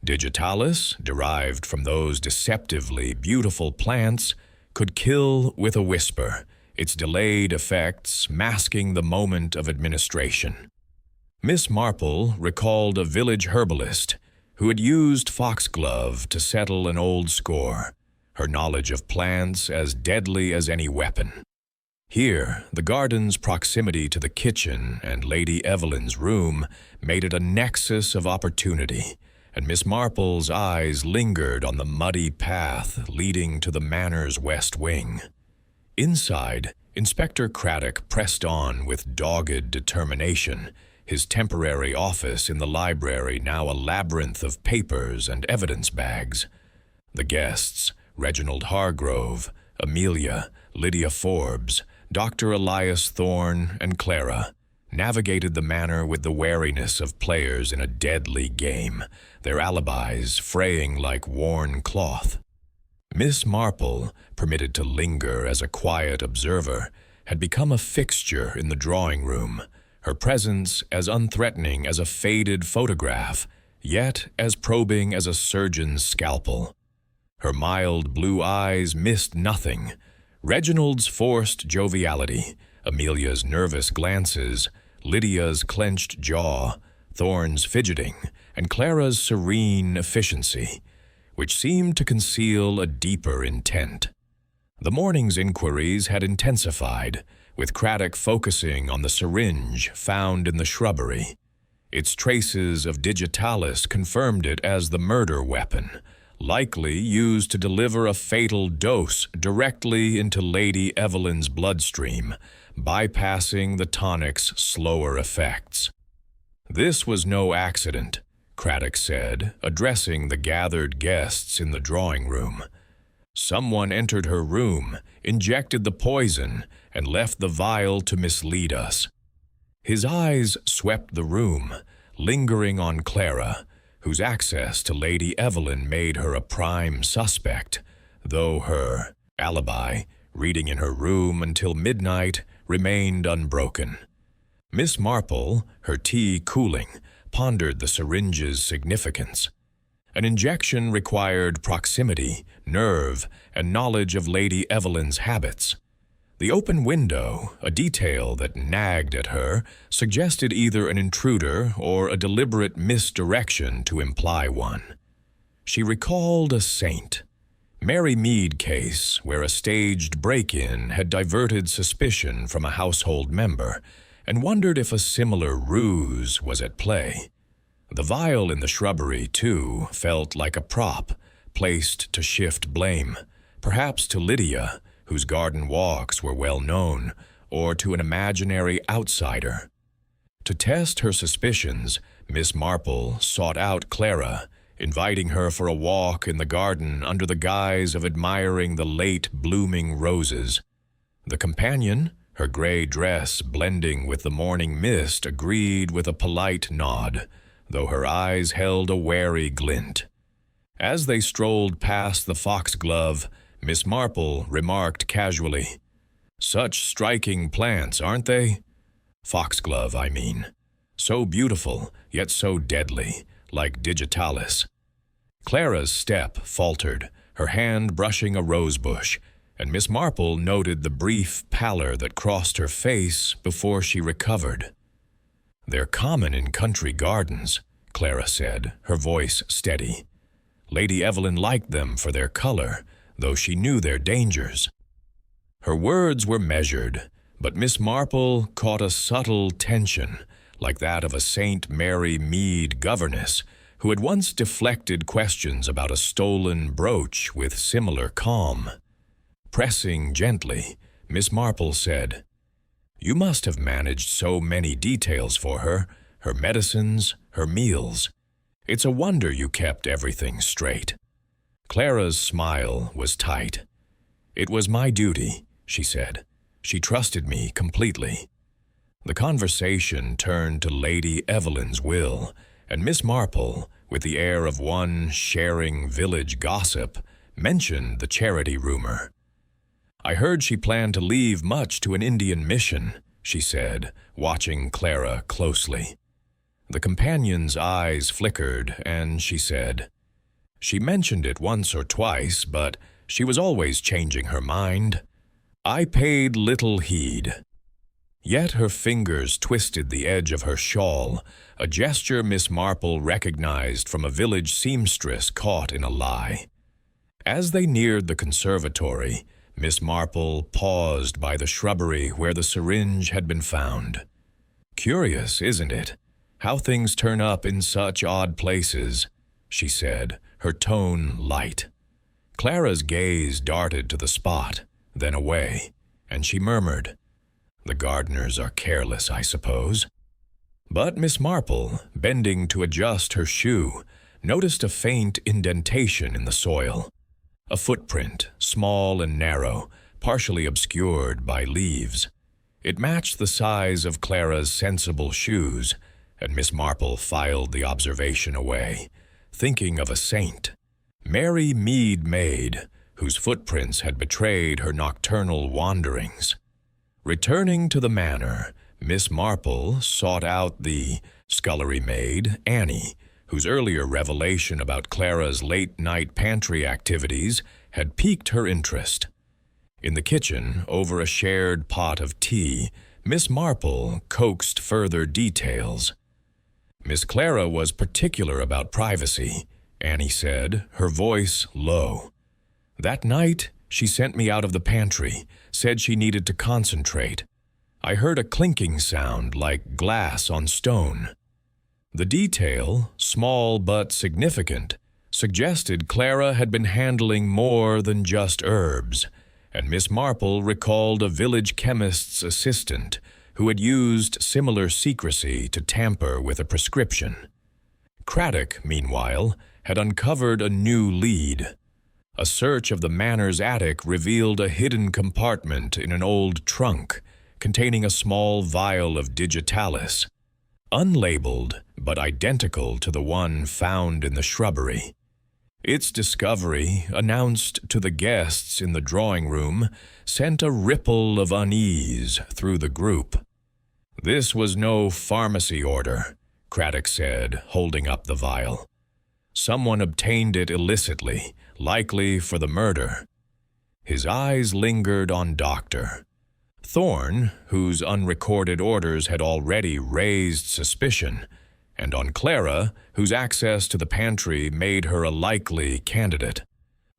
Digitalis, derived from those deceptively beautiful plants, could kill with a whisper, its delayed effects masking the moment of administration. Miss Marple recalled a village herbalist who had used foxglove to settle an old score, her knowledge of plants as deadly as any weapon. Here, the garden's proximity to the kitchen and Lady Evelyn's room made it a nexus of opportunity, and Miss Marple's eyes lingered on the muddy path leading to the manor's west wing. Inside, Inspector Craddock pressed on with dogged determination, his temporary office in the library now a labyrinth of papers and evidence bags. The guests, Reginald Hargrove, Amelia, Lydia Forbes, Dr. Elias Thorne, and Clara, navigated the manor with the wariness of players in a deadly game, their alibis fraying like worn cloth. Miss Marple, permitted to linger as a quiet observer, had become a fixture in the drawing room, her presence as unthreatening as a faded photograph, yet as probing as a surgeon's scalpel. Her mild blue eyes missed nothing. Reginald's forced joviality, Amelia's nervous glances, Lydia's clenched jaw, Thorne's fidgeting, and Clara's serene efficiency, which seemed to conceal a deeper intent. The morning's inquiries had intensified, with Craddock focusing on the syringe found in the shrubbery. Its traces of digitalis confirmed it as the murder weapon, likely used to deliver a fatal dose directly into Lady Evelyn's bloodstream, bypassing the tonic's slower effects. This was no accident, Craddock said, addressing the gathered guests in the drawing room. Someone entered her room, injected the poison, and left the vial to mislead us. His eyes swept the room, lingering on Clara, whose access to Lady Evelyn made her a prime suspect, though her alibi, reading in her room until midnight, remained unbroken. Miss Marple, her tea cooling, pondered the syringe's significance. An injection required proximity, nerve, and knowledge of Lady Evelyn's habits. The open window, a detail that nagged at her, suggested either an intruder or a deliberate misdirection to imply one. She recalled a saint. Mary Mead case, where a staged break-in had diverted suspicion from a household member, and wondered if a similar ruse was at play. The vial in the shrubbery, too, felt like a prop, placed to shift blame, perhaps to Lydia, whose garden walks were well known, or to an imaginary outsider. To test her suspicions, Miss Marple sought out Clara, inviting her for a walk in the garden under the guise of admiring the late blooming roses. The companion, her gray dress blending with the morning mist, agreed with a polite nod, though her eyes held a wary glint. As they strolled past the foxglove, Miss Marple remarked casually, "Such striking plants, aren't they? Foxglove, I mean. So beautiful, yet so deadly, like digitalis." Clara's step faltered, her hand brushing a rosebush, and Miss Marple noted the brief pallor that crossed her face before she recovered. "They're common in country gardens," Clara said, her voice steady. Lady Evelyn liked them for their color, though she knew their dangers. Her words were measured, but Miss Marple caught a subtle tension, like that of a St. Mary Mead governess, who had once deflected questions about a stolen brooch with similar calm. Pressing gently, Miss Marple said, "You must have managed so many details for her medicines, her meals. It's a wonder you kept everything straight." Clara's smile was tight. "It was my duty," she said. "She trusted me completely." The conversation turned to Lady Evelyn's will, and Miss Marple, with the air of one sharing village gossip, mentioned the charity rumor. "I heard she planned to leave much to an Indian mission," she said, watching Clara closely. The companion's eyes flickered, and she said, "She mentioned it once or twice, but she was always changing her mind." I paid little heed. Yet her fingers twisted the edge of her shawl, a gesture Miss Marple recognized from a village seamstress caught in a lie. As they neared the conservatory, Miss Marple paused by the shrubbery where the syringe had been found. "Curious, isn't it, how things turn up in such odd places?" she said, her tone light. Clara's gaze darted to the spot, then away, and she murmured, "The gardeners are careless, I suppose." But Miss Marple, bending to adjust her shoe, noticed a faint indentation in the soil. A footprint, small and narrow, partially obscured by leaves. It matched the size of Clara's sensible shoes, and Miss Marple filed the observation away, thinking of a saint. Mary Mead maid, whose footprints had betrayed her nocturnal wanderings. Returning to the manor, Miss Marple sought out the scullery maid, Annie, whose earlier revelation about Clara's late-night pantry activities had piqued her interest. In the kitchen, over a shared pot of tea, Miss Marple coaxed further details. "Miss Clara was particular about privacy," Annie said, her voice low. "That night, she sent me out of the pantry, said she needed to concentrate. I heard a clinking sound like glass on stone." The detail, small but significant, suggested Clara had been handling more than just herbs, and Miss Marple recalled a village chemist's assistant who had used similar secrecy to tamper with a prescription. Craddock, meanwhile, had uncovered a new lead. A search of the manor's attic revealed a hidden compartment in an old trunk containing a small vial of digitalis, unlabeled but identical to the one found in the shrubbery. Its discovery, announced to the guests in the drawing room, sent a ripple of unease through the group. This was no pharmacy order, Craddock said, holding up the vial. Someone obtained it illicitly, likely for the murder. His eyes lingered on Doctor Thorne, whose unrecorded orders had already raised suspicion, and on Clara, whose access to the pantry made her a likely candidate.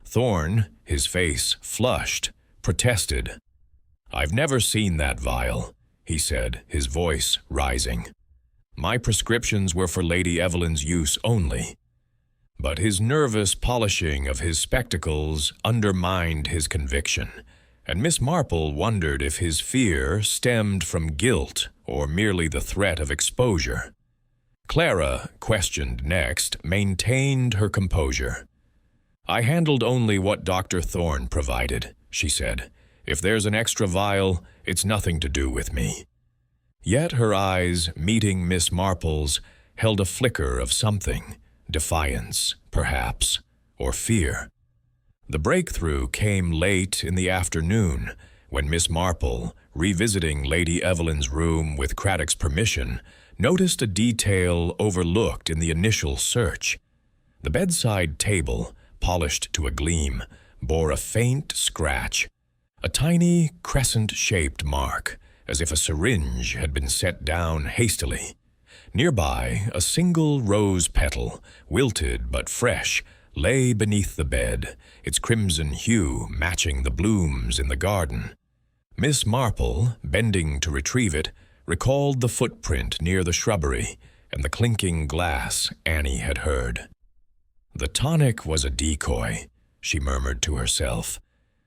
Thorne, his face flushed, protested. "I've never seen that vial," he said, his voice rising. "My prescriptions were for Lady Evelyn's use only." But his nervous polishing of his spectacles undermined his conviction, and Miss Marple wondered if his fear stemmed from guilt or merely the threat of exposure. Clara, questioned next, maintained her composure. "I handled only what Dr. Thorne provided," she said. "If there's an extra vial, it's nothing to do with me." Yet her eyes, meeting Miss Marple's, held a flicker of something, defiance, perhaps, or fear. The breakthrough came late in the afternoon, when Miss Marple, revisiting Lady Evelyn's room with Craddock's permission, noticed a detail overlooked in the initial search. The bedside table, polished to a gleam, bore a faint scratch, a tiny crescent-shaped mark, as if a syringe had been set down hastily. Nearby, a single rose petal, wilted but fresh, lay beneath the bed, its crimson hue matching the blooms in the garden. Miss Marple, bending to retrieve it, recalled the footprint near the shrubbery and the clinking glass Annie had heard. "The tonic was a decoy," she murmured to herself,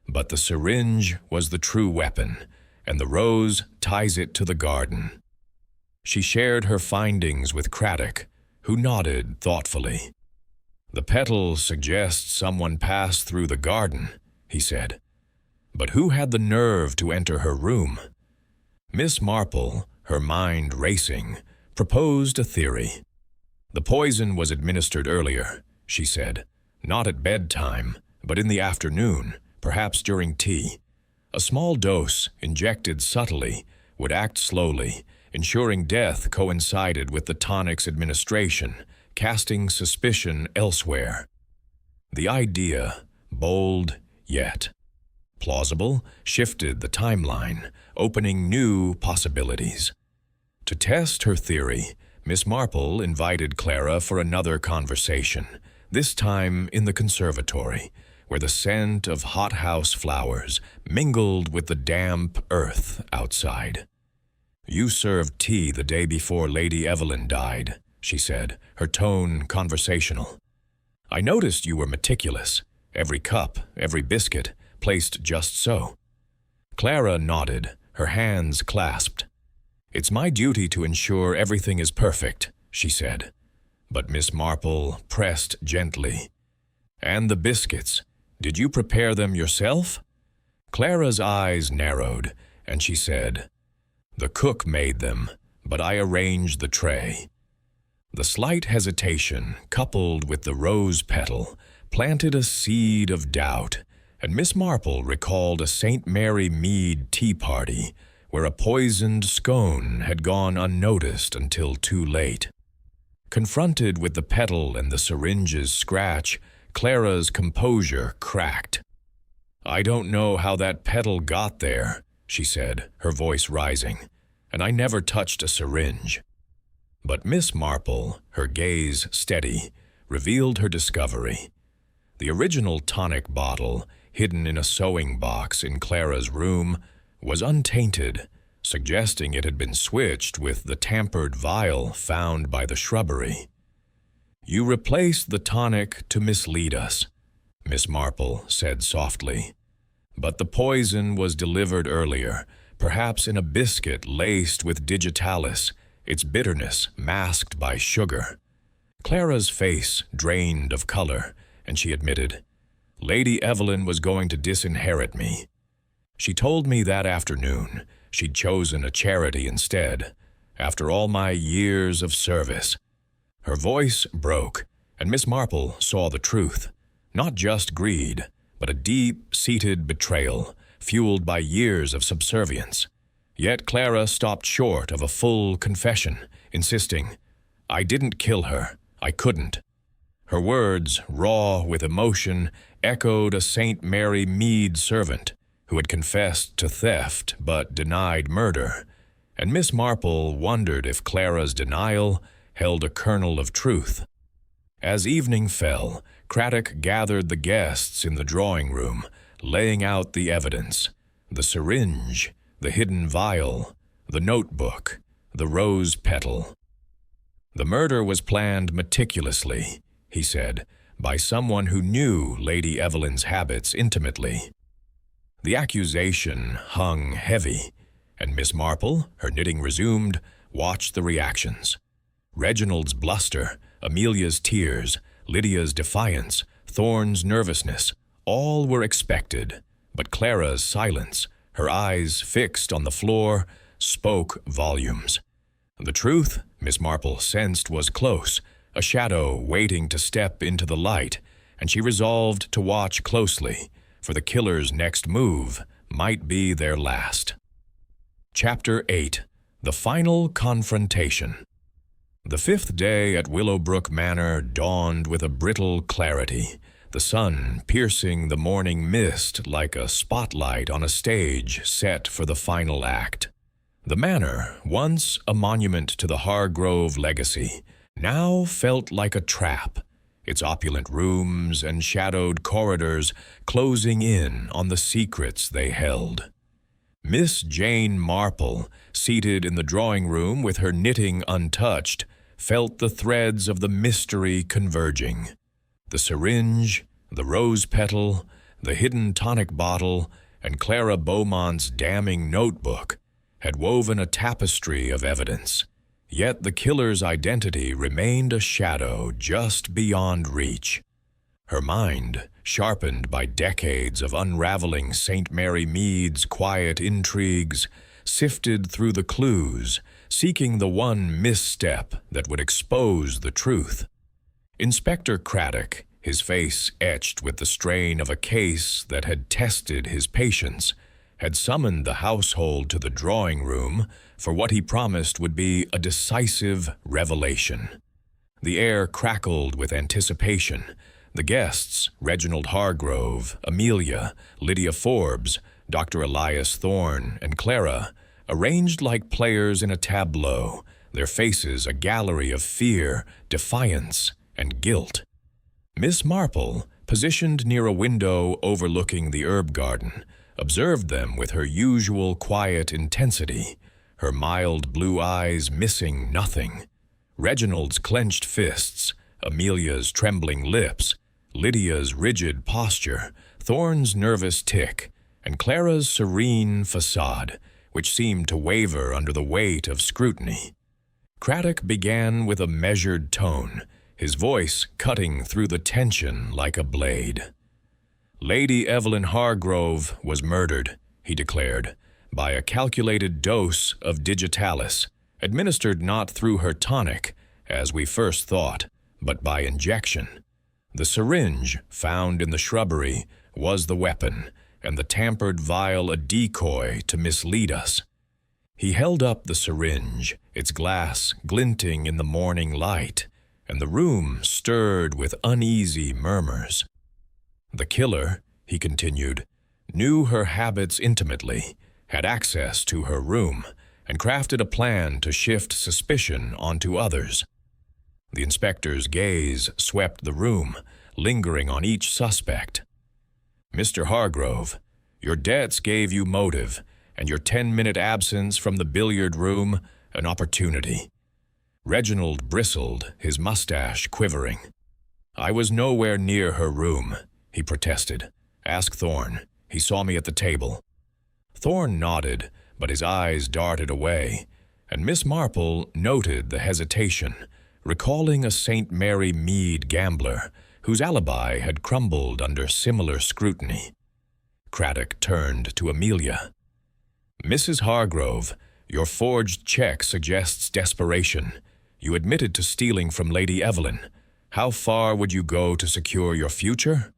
"but the syringe was the true weapon, and the rose ties it to the garden." She shared her findings with Craddock, who nodded thoughtfully. "The petal suggests someone passed through the garden," he said. "But who had the nerve to enter her room?" Miss Marple, her mind racing, proposed a theory. "The poison was administered earlier," she said. "Not at bedtime, but in the afternoon, perhaps during tea. A small dose, injected subtly, would act slowly, ensuring death coincided with the tonic's administration, casting suspicion elsewhere." The idea, bold yet plausible, shifted the timeline, opening new possibilities. To test her theory, Miss Marple invited Clara for another conversation, this time in the conservatory, where the scent of hothouse flowers mingled with the damp earth outside. "You served tea the day before Lady Evelyn died," she said, her tone conversational. "I noticed you were meticulous, every cup, every biscuit, placed just so." Clara nodded, her hands clasped. "It's my duty to ensure everything is perfect," she said. But Miss Marple pressed gently. "And the biscuits, did you prepare them yourself?" Clara's eyes narrowed, and she said, "The cook made them, but I arranged the tray." The slight hesitation, coupled with the rose petal, planted a seed of doubt, and Miss Marple recalled a St. Mary Mead tea party where a poisoned scone had gone unnoticed until too late. Confronted with the petal and the syringe's scratch, Clara's composure cracked. "I don't know how that petal got there," she said, her voice rising, "and I never touched a syringe." But Miss Marple, her gaze steady, revealed her discovery. The original tonic bottle, hidden in a sewing box in Clara's room, was untainted, suggesting it had been switched with the tampered vial found by the shrubbery. "You replaced the tonic to mislead us," Miss Marple said softly. "But the poison was delivered earlier, perhaps in a biscuit laced with digitalis, its bitterness masked by sugar." Clara's face drained of color, and she admitted, "Lady Evelyn was going to disinherit me. She told me that afternoon she'd chosen a charity instead, after all my years of service." Her voice broke, and Miss Marple saw the truth. Not just greed, but a deep-seated betrayal, fueled by years of subservience. Yet Clara stopped short of a full confession, insisting, "I didn't kill her. I couldn't." Her words, raw with emotion, echoed a St. Mary Mead servant who had confessed to theft but denied murder, and Miss Marple wondered if Clara's denial held a kernel of truth. As evening fell, Craddock gathered the guests in the drawing room, laying out the evidence: the syringe, the hidden vial, the notebook, the rose petal. "The murder was planned meticulously," he said, "by someone who knew Lady Evelyn's habits intimately." The accusation hung heavy, and Miss Marple, her knitting resumed, watched the reactions. Reginald's bluster, Amelia's tears, Lydia's defiance, Thorne's nervousness, all were expected, but Clara's silence, her eyes fixed on the floor, spoke volumes. The truth, Miss Marple sensed, was close, a shadow waiting to step into the light, and she resolved to watch closely, for the killer's next move might be their last. Chapter 8. The Final Confrontation. The fifth day at Willowbrook Manor dawned with a brittle clarity, the sun piercing the morning mist like a spotlight on a stage set for the final act. The manor, once a monument to the Hargrove legacy, now felt like a trap, its opulent rooms and shadowed corridors closing in on the secrets they held. Miss Jane Marple, seated in the drawing-room with her knitting untouched, felt the threads of the mystery converging. The syringe, the rose petal, the hidden tonic bottle, and Clara Beaumont's damning notebook had woven a tapestry of evidence. Yet the killer's identity remained a shadow just beyond reach. Her mind, sharpened by decades of unraveling St. Mary Mead's quiet intrigues, sifted through the clues, seeking the one misstep that would expose the truth. Inspector Craddock, his face etched with the strain of a case that had tested his patience, had summoned the household to the drawing-room for what he promised would be a decisive revelation. The air crackled with anticipation. The guests, Reginald Hargrove, Amelia, Lydia Forbes, Dr. Elias Thorne, and Clara, arranged like players in a tableau, their faces a gallery of fear, defiance, and guilt. Miss Marple, positioned near a window overlooking the herb garden, observed them with her usual quiet intensity, her mild blue eyes missing nothing. Reginald's clenched fists, Amelia's trembling lips, Lydia's rigid posture, Thorne's nervous tick, and Clara's serene facade, which seemed to waver under the weight of scrutiny. Craddock began with a measured tone, his voice cutting through the tension like a blade. "Lady Evelyn Hargrove was murdered," he declared, "by a calculated dose of digitalis, administered not through her tonic, as we first thought, but by injection. The syringe, found in the shrubbery, was the weapon, and the tampered vial a decoy to mislead us." He held up the syringe, its glass glinting in the morning light, and the room stirred with uneasy murmurs. "The killer," he continued, "knew her habits intimately, had access to her room, and crafted a plan to shift suspicion onto others." The inspector's gaze swept the room, lingering on each suspect. "Mr. Hargrove, your debts gave you motive, and your 10-minute absence from the billiard room an opportunity." Reginald bristled, his mustache quivering. "I was nowhere near her room," he protested. "Ask Thorne. He saw me at the table." Thorne nodded, but his eyes darted away, and Miss Marple noted the hesitation, recalling a St. Mary Mead gambler whose alibi had crumbled under similar scrutiny. Craddock turned to Amelia. "Mrs. Hargrove, your forged check suggests desperation. You admitted to stealing from Lady Evelyn. How far would you go to secure your future?"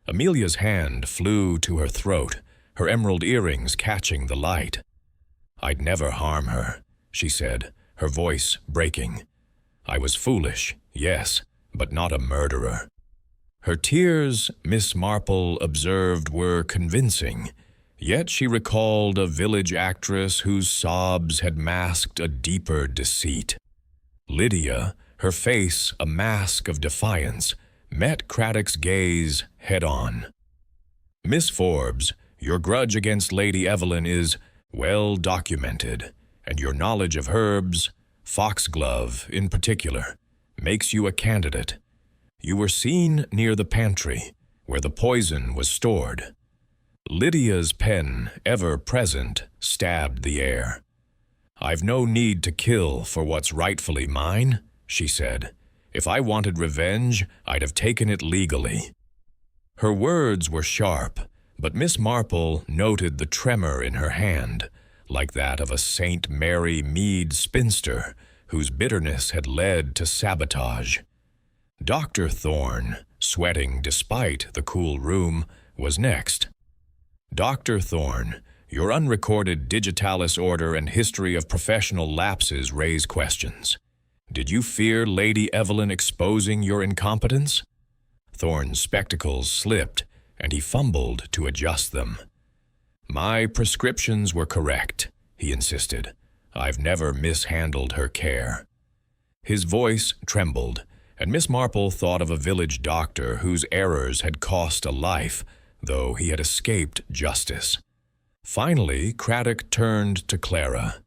Amelia's hand flew to her throat, her emerald earrings catching the light. "I'd never harm her," she said, her voice breaking. "I was foolish, yes, but not a murderer." Her tears, Miss Marple observed, were convincing, yet she recalled a village actress whose sobs had masked a deeper deceit. Lydia, her face a mask of defiance, met Craddock's gaze head-on. "Miss Forbes, your grudge against Lady Evelyn is well documented, and your knowledge of herbs, foxglove in particular, makes you a candidate. You were seen near the pantry, where the poison was stored." Lydia's pen, ever present, stabbed the air. "I've no need to kill for what's rightfully mine," she said. "If I wanted revenge, I'd have taken it legally." Her words were sharp, but Miss Marple noted the tremor in her hand, like that of a St. Mary Mead spinster whose bitterness had led to sabotage. Dr. Thorne, sweating despite the cool room, was next. "Dr. Thorne, your unrecorded digitalis order and history of professional lapses raise questions. Did you fear Lady Evelyn exposing your incompetence?" Thorne's spectacles slipped, and he fumbled to adjust them. "My prescriptions were correct," he insisted. "I've never mishandled her care." His voice trembled, and Miss Marple thought of a village doctor whose errors had cost a life, though he had escaped justice. Finally, Craddock turned to Clara.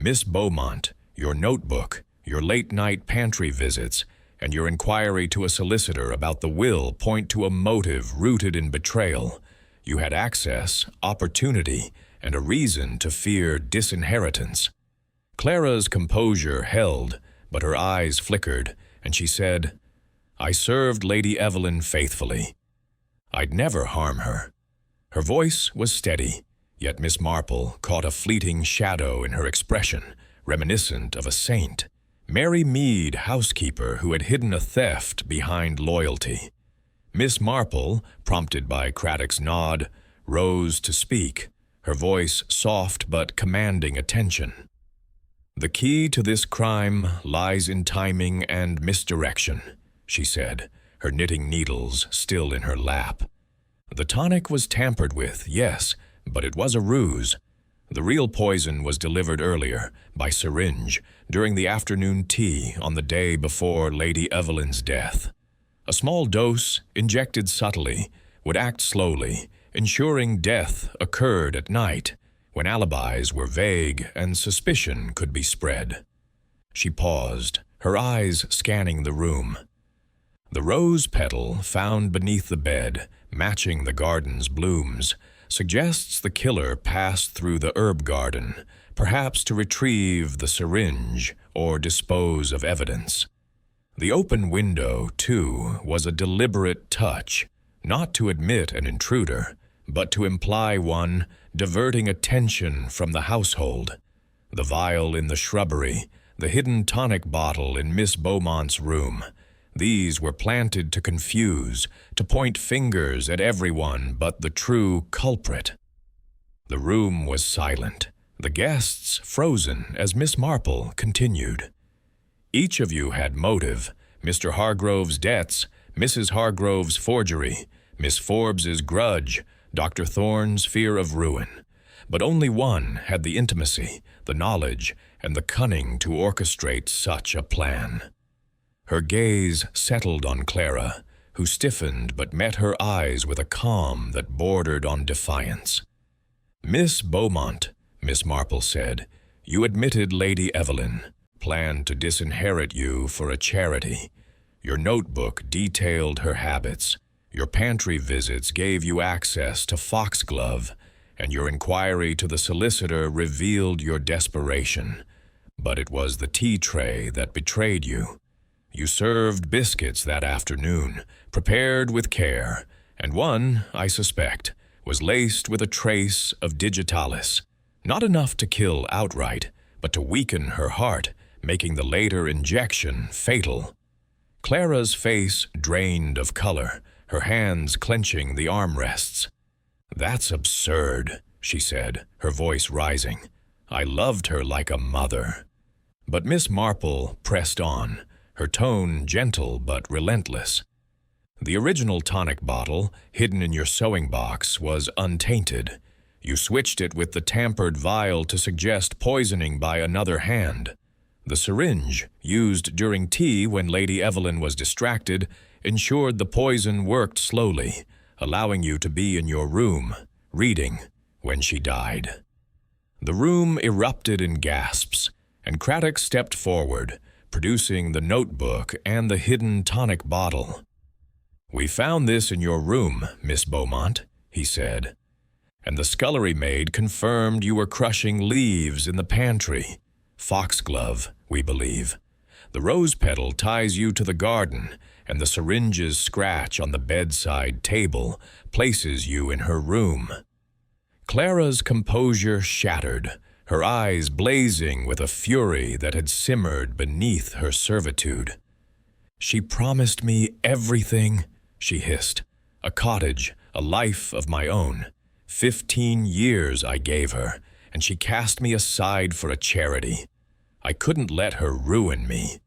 "Miss Beaumont, your notebook, your late-night pantry visits, and your inquiry to a solicitor about the will point to a motive rooted in betrayal. You had access, opportunity, and a reason to fear disinheritance." Clara's composure held, but her eyes flickered, and she said, "I served Lady Evelyn faithfully. I'd never harm her." Her voice was steady, yet Miss Marple caught a fleeting shadow in her expression, reminiscent of a saint. Mary Mead, housekeeper who had hidden a theft behind loyalty. Miss Marple, prompted by Craddock's nod, rose to speak, her voice soft but commanding attention. "The key to this crime lies in timing and misdirection," she said, her knitting needles still in her lap. "The tonic was tampered with, yes, but it was a ruse. The real poison was delivered earlier, by syringe, during the afternoon tea on the day before Lady Evelyn's death. A small dose, injected subtly, would act slowly, ensuring death occurred at night, when alibis were vague and suspicion could be spread." She paused, her eyes scanning the room. "The rose petal found beneath the bed, matching the garden's blooms, suggests the killer passed through the herb garden, perhaps to retrieve the syringe or dispose of evidence. The open window, too, was a deliberate touch, not to admit an intruder, but to imply one, diverting attention from the household. The vial in the shrubbery, the hidden tonic bottle in Miss Beaumont's room, these were planted to confuse, to point fingers at everyone but the true culprit." The room was silent, the guests frozen as Miss Marple continued. "Each of you had motive: Mr. Hargrove's debts, Mrs. Hargrove's forgery, Miss Forbes's grudge, Dr. Thorne's fear of ruin. But only one had the intimacy, the knowledge, and the cunning to orchestrate such a plan." Her gaze settled on Clara, who stiffened but met her eyes with a calm that bordered on defiance. "Miss Beaumont," Miss Marple said, "you admitted Lady Evelyn planned to disinherit you for a charity. Your notebook detailed her habits. Your pantry visits gave you access to foxglove, and your inquiry to the solicitor revealed your desperation. But it was the tea tray that betrayed you. You served biscuits that afternoon, prepared with care, and one, I suspect, was laced with a trace of digitalis. Not enough to kill outright, but to weaken her heart, making the later injection fatal." Clara's face drained of color, her hands clenching the armrests. "That's absurd," she said, her voice rising. I loved her like a mother. But Miss Marple pressed on, her tone gentle but relentless. The original tonic bottle, hidden in your sewing box, was untainted. You switched it with the tampered vial to suggest poisoning by another hand. The syringe, used during tea when Lady Evelyn was distracted, ensured the poison worked slowly, allowing you to be in your room, reading, when she died. The room erupted in gasps, and Craddock stepped forward, producing the notebook and the hidden tonic bottle. "We found this in your room, Miss Beaumont," he said, "and the scullery maid confirmed you were crushing leaves in the pantry. Foxglove, we believe. The rose petal ties you to the garden, and the syringe's scratch on the bedside table places you in her room." Clara's composure shattered, her eyes blazing with a fury that had simmered beneath her servitude. "She promised me everything," she hissed. "A cottage, a life of my own. 15 years I gave her, and she cast me aside for a charity. I couldn't let her ruin me."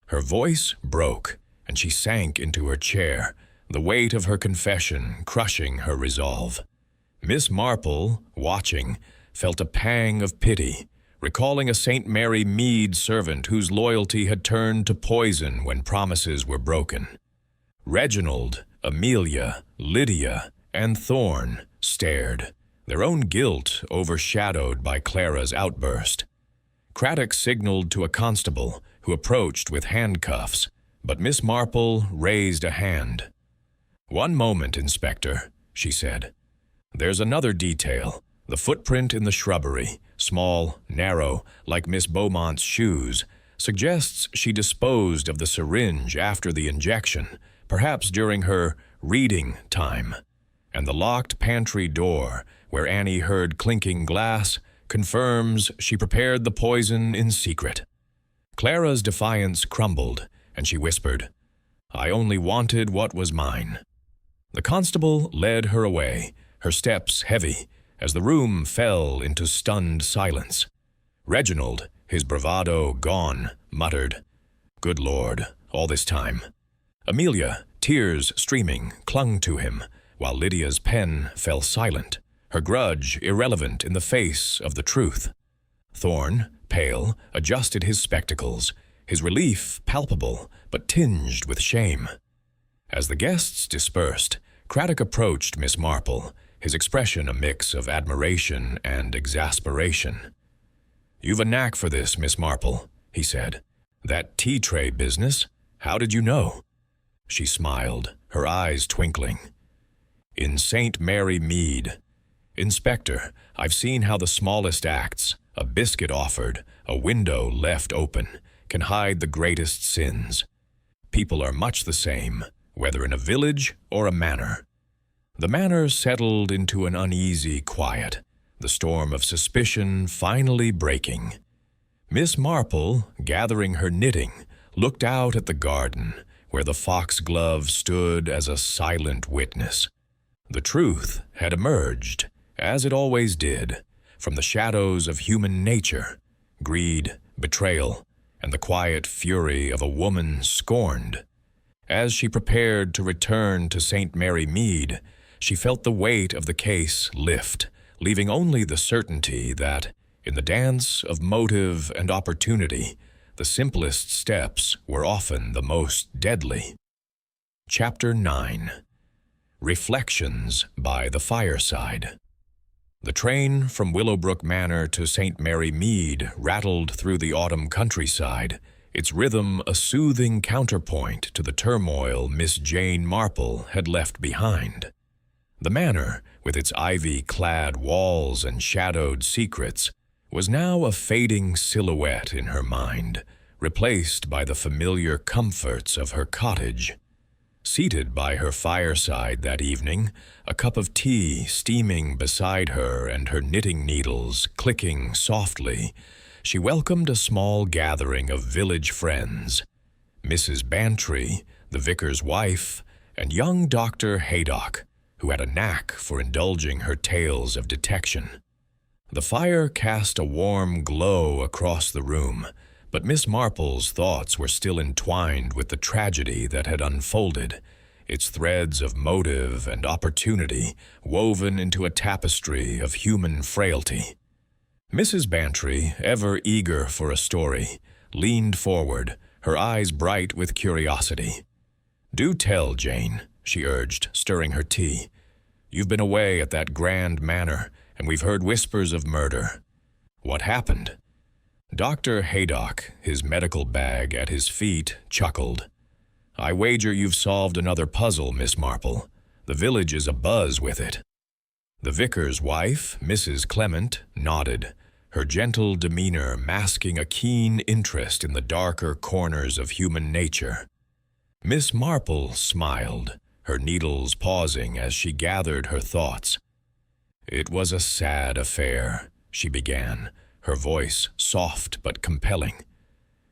Her voice broke, and she sank into her chair, the weight of her confession crushing her resolve. Miss Marple, watching, felt a pang of pity, recalling a St. Mary Mead servant whose loyalty had turned to poison when promises were broken. Reginald, Amelia, Lydia, and Thorne stared, their own guilt overshadowed by Clara's outburst. Craddock signaled to a constable, who approached with handcuffs, but Miss Marple raised a hand. "One moment, Inspector," she said. "There's another detail. The footprint in the shrubbery, small, narrow, like Miss Beaumont's shoes, suggests she disposed of the syringe after the injection, perhaps during her reading time. And the locked pantry door, where Annie heard clinking glass, confirms she prepared the poison in secret." Clara's defiance crumbled, and she whispered, "I only wanted what was mine." The constable led her away, her steps heavy, as the room fell into stunned silence. Reginald, his bravado gone, muttered, "Good Lord, all this time." Amelia, tears streaming, clung to him, while Lydia's pen fell silent, her grudge irrelevant in the face of the truth. Thorne, pale, adjusted his spectacles, his relief palpable but tinged with shame. As the guests dispersed, Craddock approached Miss Marple, his expression a mix of admiration and exasperation. "You've a knack for this, Miss Marple," he said. "That tea tray business, how did you know?" She smiled, her eyes twinkling. "In St. Mary Mead. Inspector, I've seen how the smallest acts, a biscuit offered, a window left open, can hide the greatest sins. People are much the same, whether in a village or a manor." The manor settled into an uneasy quiet, the storm of suspicion finally breaking. Miss Marple, gathering her knitting, looked out at the garden, where the foxglove stood as a silent witness. The truth had emerged, as it always did, from the shadows of human nature, greed, betrayal, and the quiet fury of a woman scorned. As she prepared to return to St. Mary Mead, she felt the weight of the case lift, leaving only the certainty that, in the dance of motive and opportunity, the simplest steps were often the most deadly. Chapter 9. Reflections by the Fireside. The train from Willowbrook Manor to St. Mary Mead rattled through the autumn countryside, its rhythm a soothing counterpoint to the turmoil Miss Jane Marple had left behind. The manor, with its ivy-clad walls and shadowed secrets, was now a fading silhouette in her mind, replaced by the familiar comforts of her cottage. Seated by her fireside that evening, a cup of tea steaming beside her and her knitting needles clicking softly, she welcomed a small gathering of village friends. Mrs. Bantry, the vicar's wife, and young Dr. Haydock, who had a knack for indulging her tales of detection. The fire cast a warm glow across the room, but Miss Marple's thoughts were still entwined with the tragedy that had unfolded, its threads of motive and opportunity woven into a tapestry of human frailty. Mrs. Bantry, ever eager for a story, leaned forward, her eyes bright with curiosity. "Do tell, Jane," she urged, stirring her tea. "You've been away at that grand manor, and we've heard whispers of murder. What happened?" Dr. Haydock, his medical bag at his feet, chuckled. "I wager you've solved another puzzle, Miss Marple. The village is abuzz with it." The vicar's wife, Mrs. Clement, nodded, her gentle demeanor masking a keen interest in the darker corners of human nature. Miss Marple smiled, her needles pausing as she gathered her thoughts. "It was a sad affair," she began, her voice soft but compelling,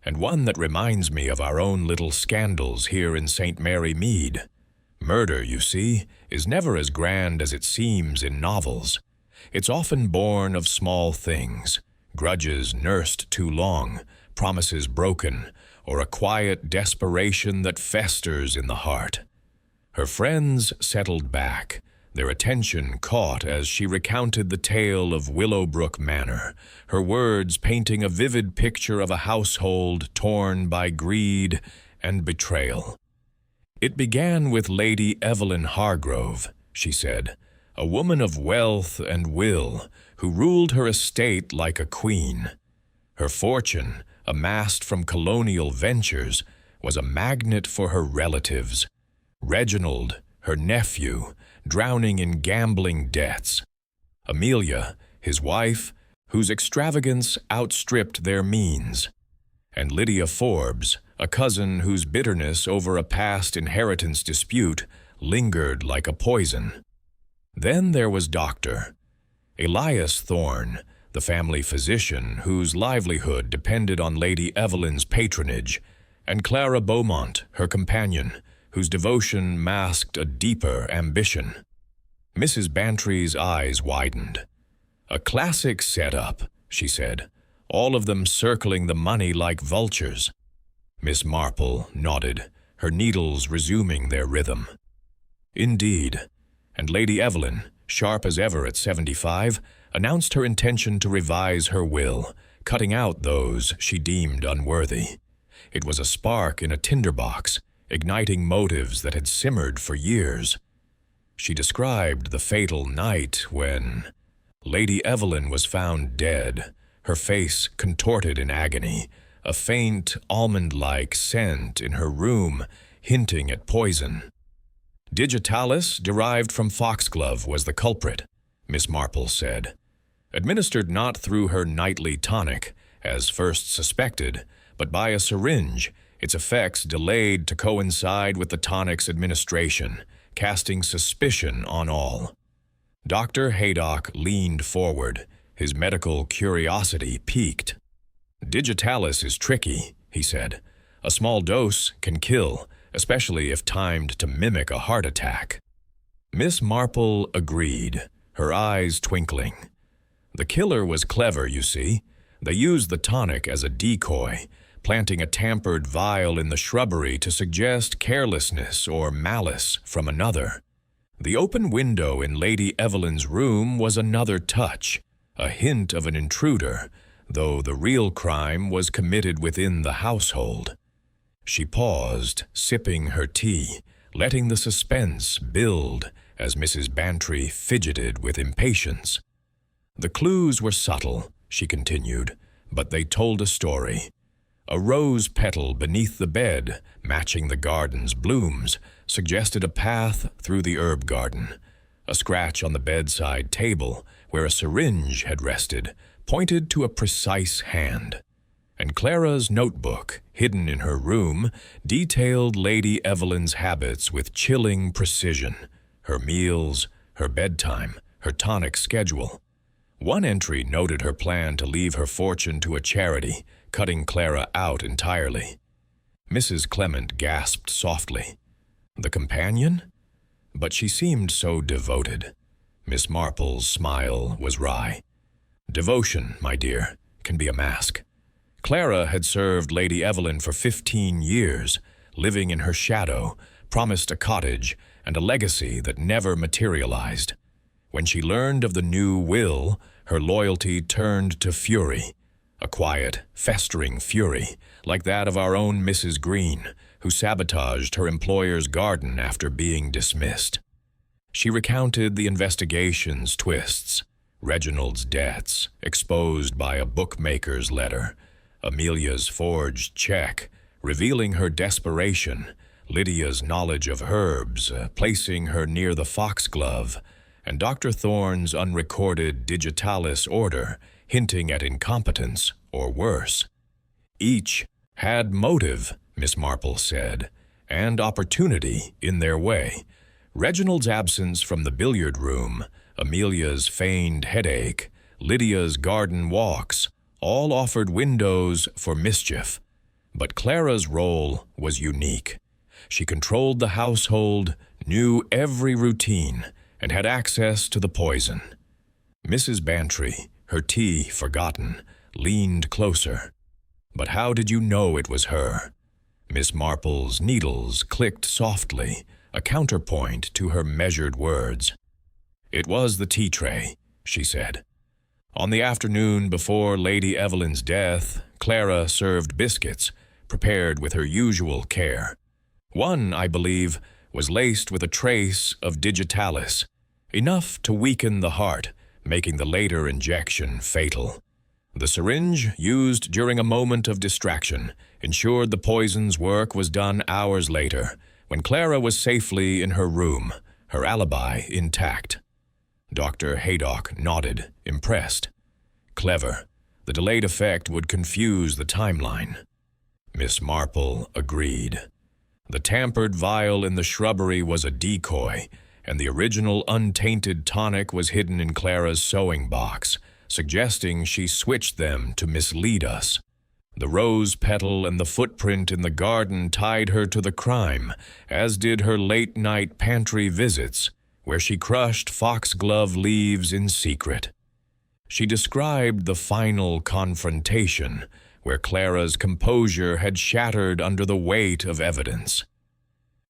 "and one that reminds me of our own little scandals here in St. Mary Mead. Murder, you see, is never as grand as it seems in novels. It's often born of small things, grudges nursed too long, promises broken, or a quiet desperation that festers in the heart." Her friends settled back, their attention caught as she recounted the tale of Willowbrook Manor, her words painting a vivid picture of a household torn by greed and betrayal. "It began with Lady Evelyn Hargrove," she said, "a woman of wealth and will, who ruled her estate like a queen. Her fortune, amassed from colonial ventures, was a magnet for her relatives. Reginald, her nephew, drowning in gambling debts. Amelia, his wife, whose extravagance outstripped their means. And Lydia Forbes, a cousin whose bitterness over a past inheritance dispute lingered like a poison. Then there was Dr. Elias Thorne, the family physician whose livelihood depended on Lady Evelyn's patronage, and Clara Beaumont, her companion, whose devotion masked a deeper ambition." Mrs. Bantry's eyes widened. "A classic setup," she said, "all of them circling the money like vultures." Miss Marple nodded, her needles resuming their rhythm. "Indeed, and Lady Evelyn, sharp as ever at 75, announced her intention to revise her will, cutting out those she deemed unworthy. It was a spark in a tinderbox, igniting motives that had simmered for years. She described the fatal night when Lady Evelyn was found dead, her face contorted in agony, a faint almond-like scent in her room hinting at poison. "Digitalis, derived from foxglove, was the culprit," Miss Marple said. "Administered not through her nightly tonic, as first suspected, but by a syringe, its effects delayed to coincide with the tonic's administration, casting suspicion on all." Dr. Haydock leaned forward, his medical curiosity piqued. "Digitalis is tricky," he said. "A small dose can kill, especially if timed to mimic a heart attack." Miss Marple agreed, her eyes twinkling. "The killer was clever, you see. They used the tonic as a decoy, planting a tampered vial in the shrubbery to suggest carelessness or malice from another. The open window in Lady Evelyn's room was another touch, a hint of an intruder, though the real crime was committed within the household." She paused, sipping her tea, letting the suspense build as Mrs. Bantry fidgeted with impatience. "The clues were subtle," she continued, "but they told a story. A rose petal beneath the bed, matching the garden's blooms, suggested a path through the herb garden. A scratch on the bedside table, where a syringe had rested, pointed to a precise hand. And Clara's notebook, hidden in her room, detailed Lady Evelyn's habits with chilling precision, her meals, her bedtime, her tonic schedule. One entry noted her plan to leave her fortune to a charity, cutting Clara out entirely. Mrs. Clement gasped softly. The companion? But she seemed so devoted. Miss Marple's smile was wry. Devotion, my dear, can be a mask. Clara had served Lady Evelyn for 15 years, living in her shadow, promised a cottage and a legacy that never materialized. When she learned of the new will, her loyalty turned to fury, a quiet, festering fury, like that of our own Mrs. Green, who sabotaged her employer's garden after being dismissed. She recounted the investigation's twists, Reginald's debts, exposed by a bookmaker's letter, Amelia's forged check, revealing her desperation, Lydia's knowledge of herbs, placing her near the foxglove, and Dr. Thorne's unrecorded digitalis order, hinting at incompetence or worse. Each had motive, Miss Marple said, and opportunity in their way. Reginald's absence from the billiard room, Amelia's feigned headache, Lydia's garden walks, all offered windows for mischief. But Clara's role was unique. She controlled the household, knew every routine, and had access to the poison. Mrs. Bantry, her tea forgotten, leaned closer. But how did you know it was her? Miss Marple's needles clicked softly, a counterpoint to her measured words. It was the tea tray, she said. On the afternoon before Lady Evelyn's death, Clara served biscuits, prepared with her usual care. One, I believe, was laced with a trace of digitalis, enough to weaken the heart, making the later injection fatal. The syringe, used during a moment of distraction, ensured the poison's work was done hours later, when Clara was safely in her room, her alibi intact. Dr. Haydock nodded, impressed. Clever. The delayed effect would confuse the timeline. Miss Marple agreed. The tampered vial in the shrubbery was a decoy, and the original untainted tonic was hidden in Clara's sewing box, suggesting she switched them to mislead us. The rose petal and the footprint in the garden tied her to the crime, as did her late-night pantry visits, where she crushed foxglove leaves in secret. She described the final confrontation, where Clara's composure had shattered under the weight of evidence.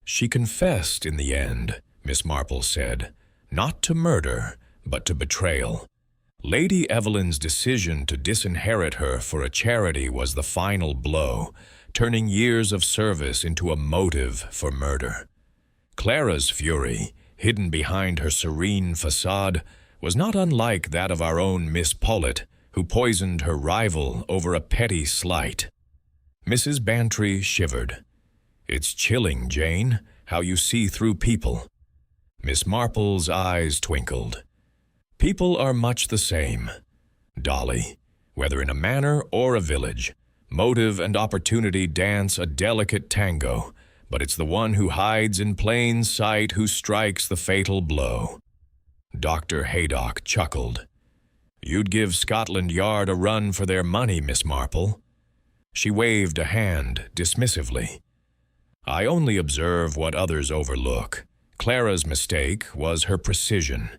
She confessed in the end, Miss Marple said, not to murder, but to betrayal. Lady Evelyn's decision to disinherit her for a charity was the final blow, turning years of service into a motive for murder. Clara's fury, hidden behind her serene facade, was not unlike that of our own Miss Paulet, who poisoned her rival over a petty slight. Mrs. Bantry shivered. It's chilling, Jane, how you see through people. Miss Marple's eyes twinkled. People are much the same. Dolly, whether in a manor or a village, motive and opportunity dance a delicate tango, but it's the one who hides in plain sight who strikes the fatal blow. Dr. Haydock chuckled. You'd give Scotland Yard a run for their money, Miss Marple. She waved a hand dismissively. I only observe what others overlook. Clara's mistake was her precision.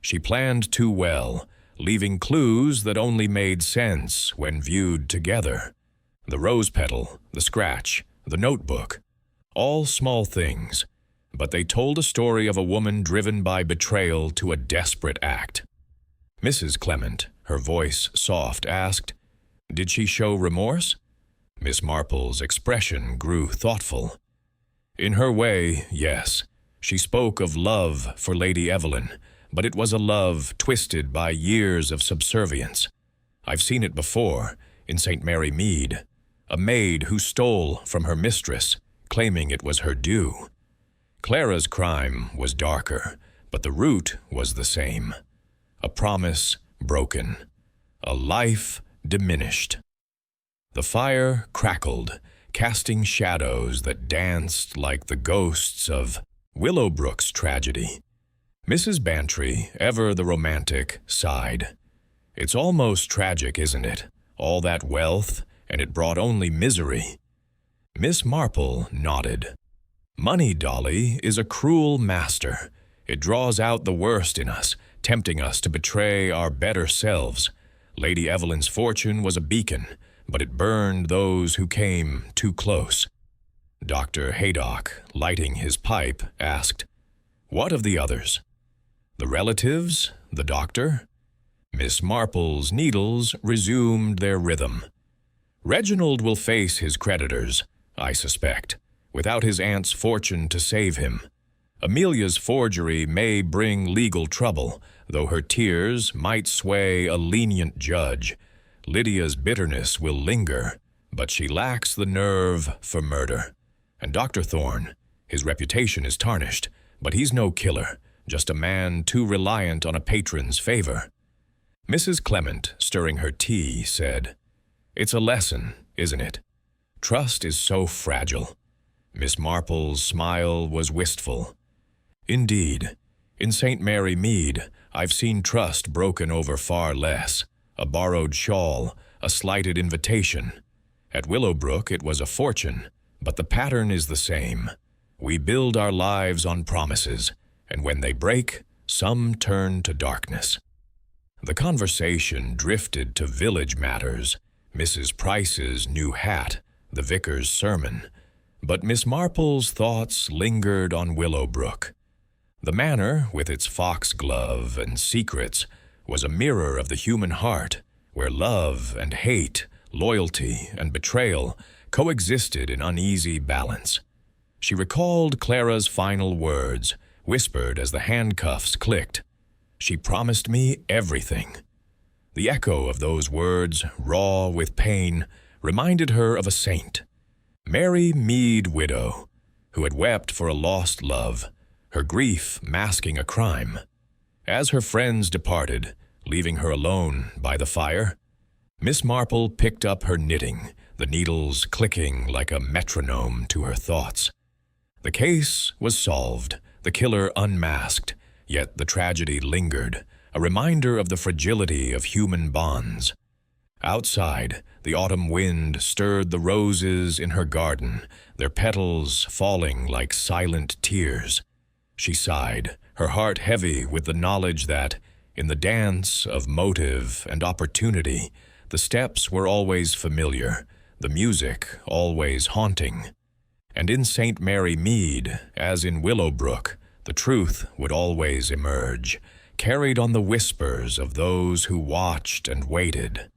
She planned too well, leaving clues that only made sense when viewed together. The rose petal, the scratch, the notebook, all small things, but they told a story of a woman driven by betrayal to a desperate act. Mrs. Clement, her voice soft, asked, Did she show remorse? Miss Marple's expression grew thoughtful. In her way, yes. She spoke of love for Lady Evelyn, but it was a love twisted by years of subservience. I've seen it before, in St. Mary Mead, a maid who stole from her mistress, claiming it was her due. Clara's crime was darker, but the root was the same. A promise broken, a life diminished. The fire crackled, casting shadows that danced like the ghosts of Willowbrook's tragedy. Mrs. Bantry, ever the romantic, sighed. It's almost tragic, isn't it? All that wealth, and it brought only misery. Miss Marple nodded. Money, Dolly, is a cruel master. It draws out the worst in us, tempting us to betray our better selves. Lady Evelyn's fortune was a beacon, but it burned those who came too close. Dr. Haydock, lighting his pipe, asked, "What of the others? The relatives? The doctor?" Miss Marple's needles resumed their rhythm. "Reginald will face his creditors, I suspect, without his aunt's fortune to save him. Amelia's forgery may bring legal trouble, though her tears might sway a lenient judge. Lydia's bitterness will linger, but she lacks the nerve for murder. And Dr. Thorne, his reputation is tarnished, but he's no killer, just a man too reliant on a patron's favor." Mrs. Clement, stirring her tea, said, "It's a lesson, isn't it? Trust is so fragile." Miss Marple's smile was wistful. "Indeed, in St. Mary Mead, I've seen trust broken over far less. A borrowed shawl, a slighted invitation. At Willowbrook it was a fortune, but the pattern is the same. We build our lives on promises, and when they break, some turn to darkness." The conversation drifted to village matters, Mrs. Price's new hat, the vicar's sermon, but Miss Marple's thoughts lingered on Willowbrook. The manor, with its foxglove and secrets, was a mirror of the human heart, where love and hate, loyalty and betrayal coexisted in uneasy balance. She recalled Clara's final words, whispered as the handcuffs clicked. "She promised me everything." The echo of those words, raw with pain, reminded her of a saint, Mary Mead widow, who had wept for a lost love, her grief masking a crime. As her friends departed, leaving her alone by the fire, Miss Marple picked up her knitting, the needles clicking like a metronome to her thoughts. The case was solved, the killer unmasked, yet the tragedy lingered, a reminder of the fragility of human bonds. Outside, the autumn wind stirred the roses in her garden, their petals falling like silent tears. She sighed, her heart heavy with the knowledge that, in the dance of motive and opportunity, the steps were always familiar, the music always haunting. And in St. Mary Mead, as in Willowbrook, the truth would always emerge, carried on the whispers of those who watched and waited.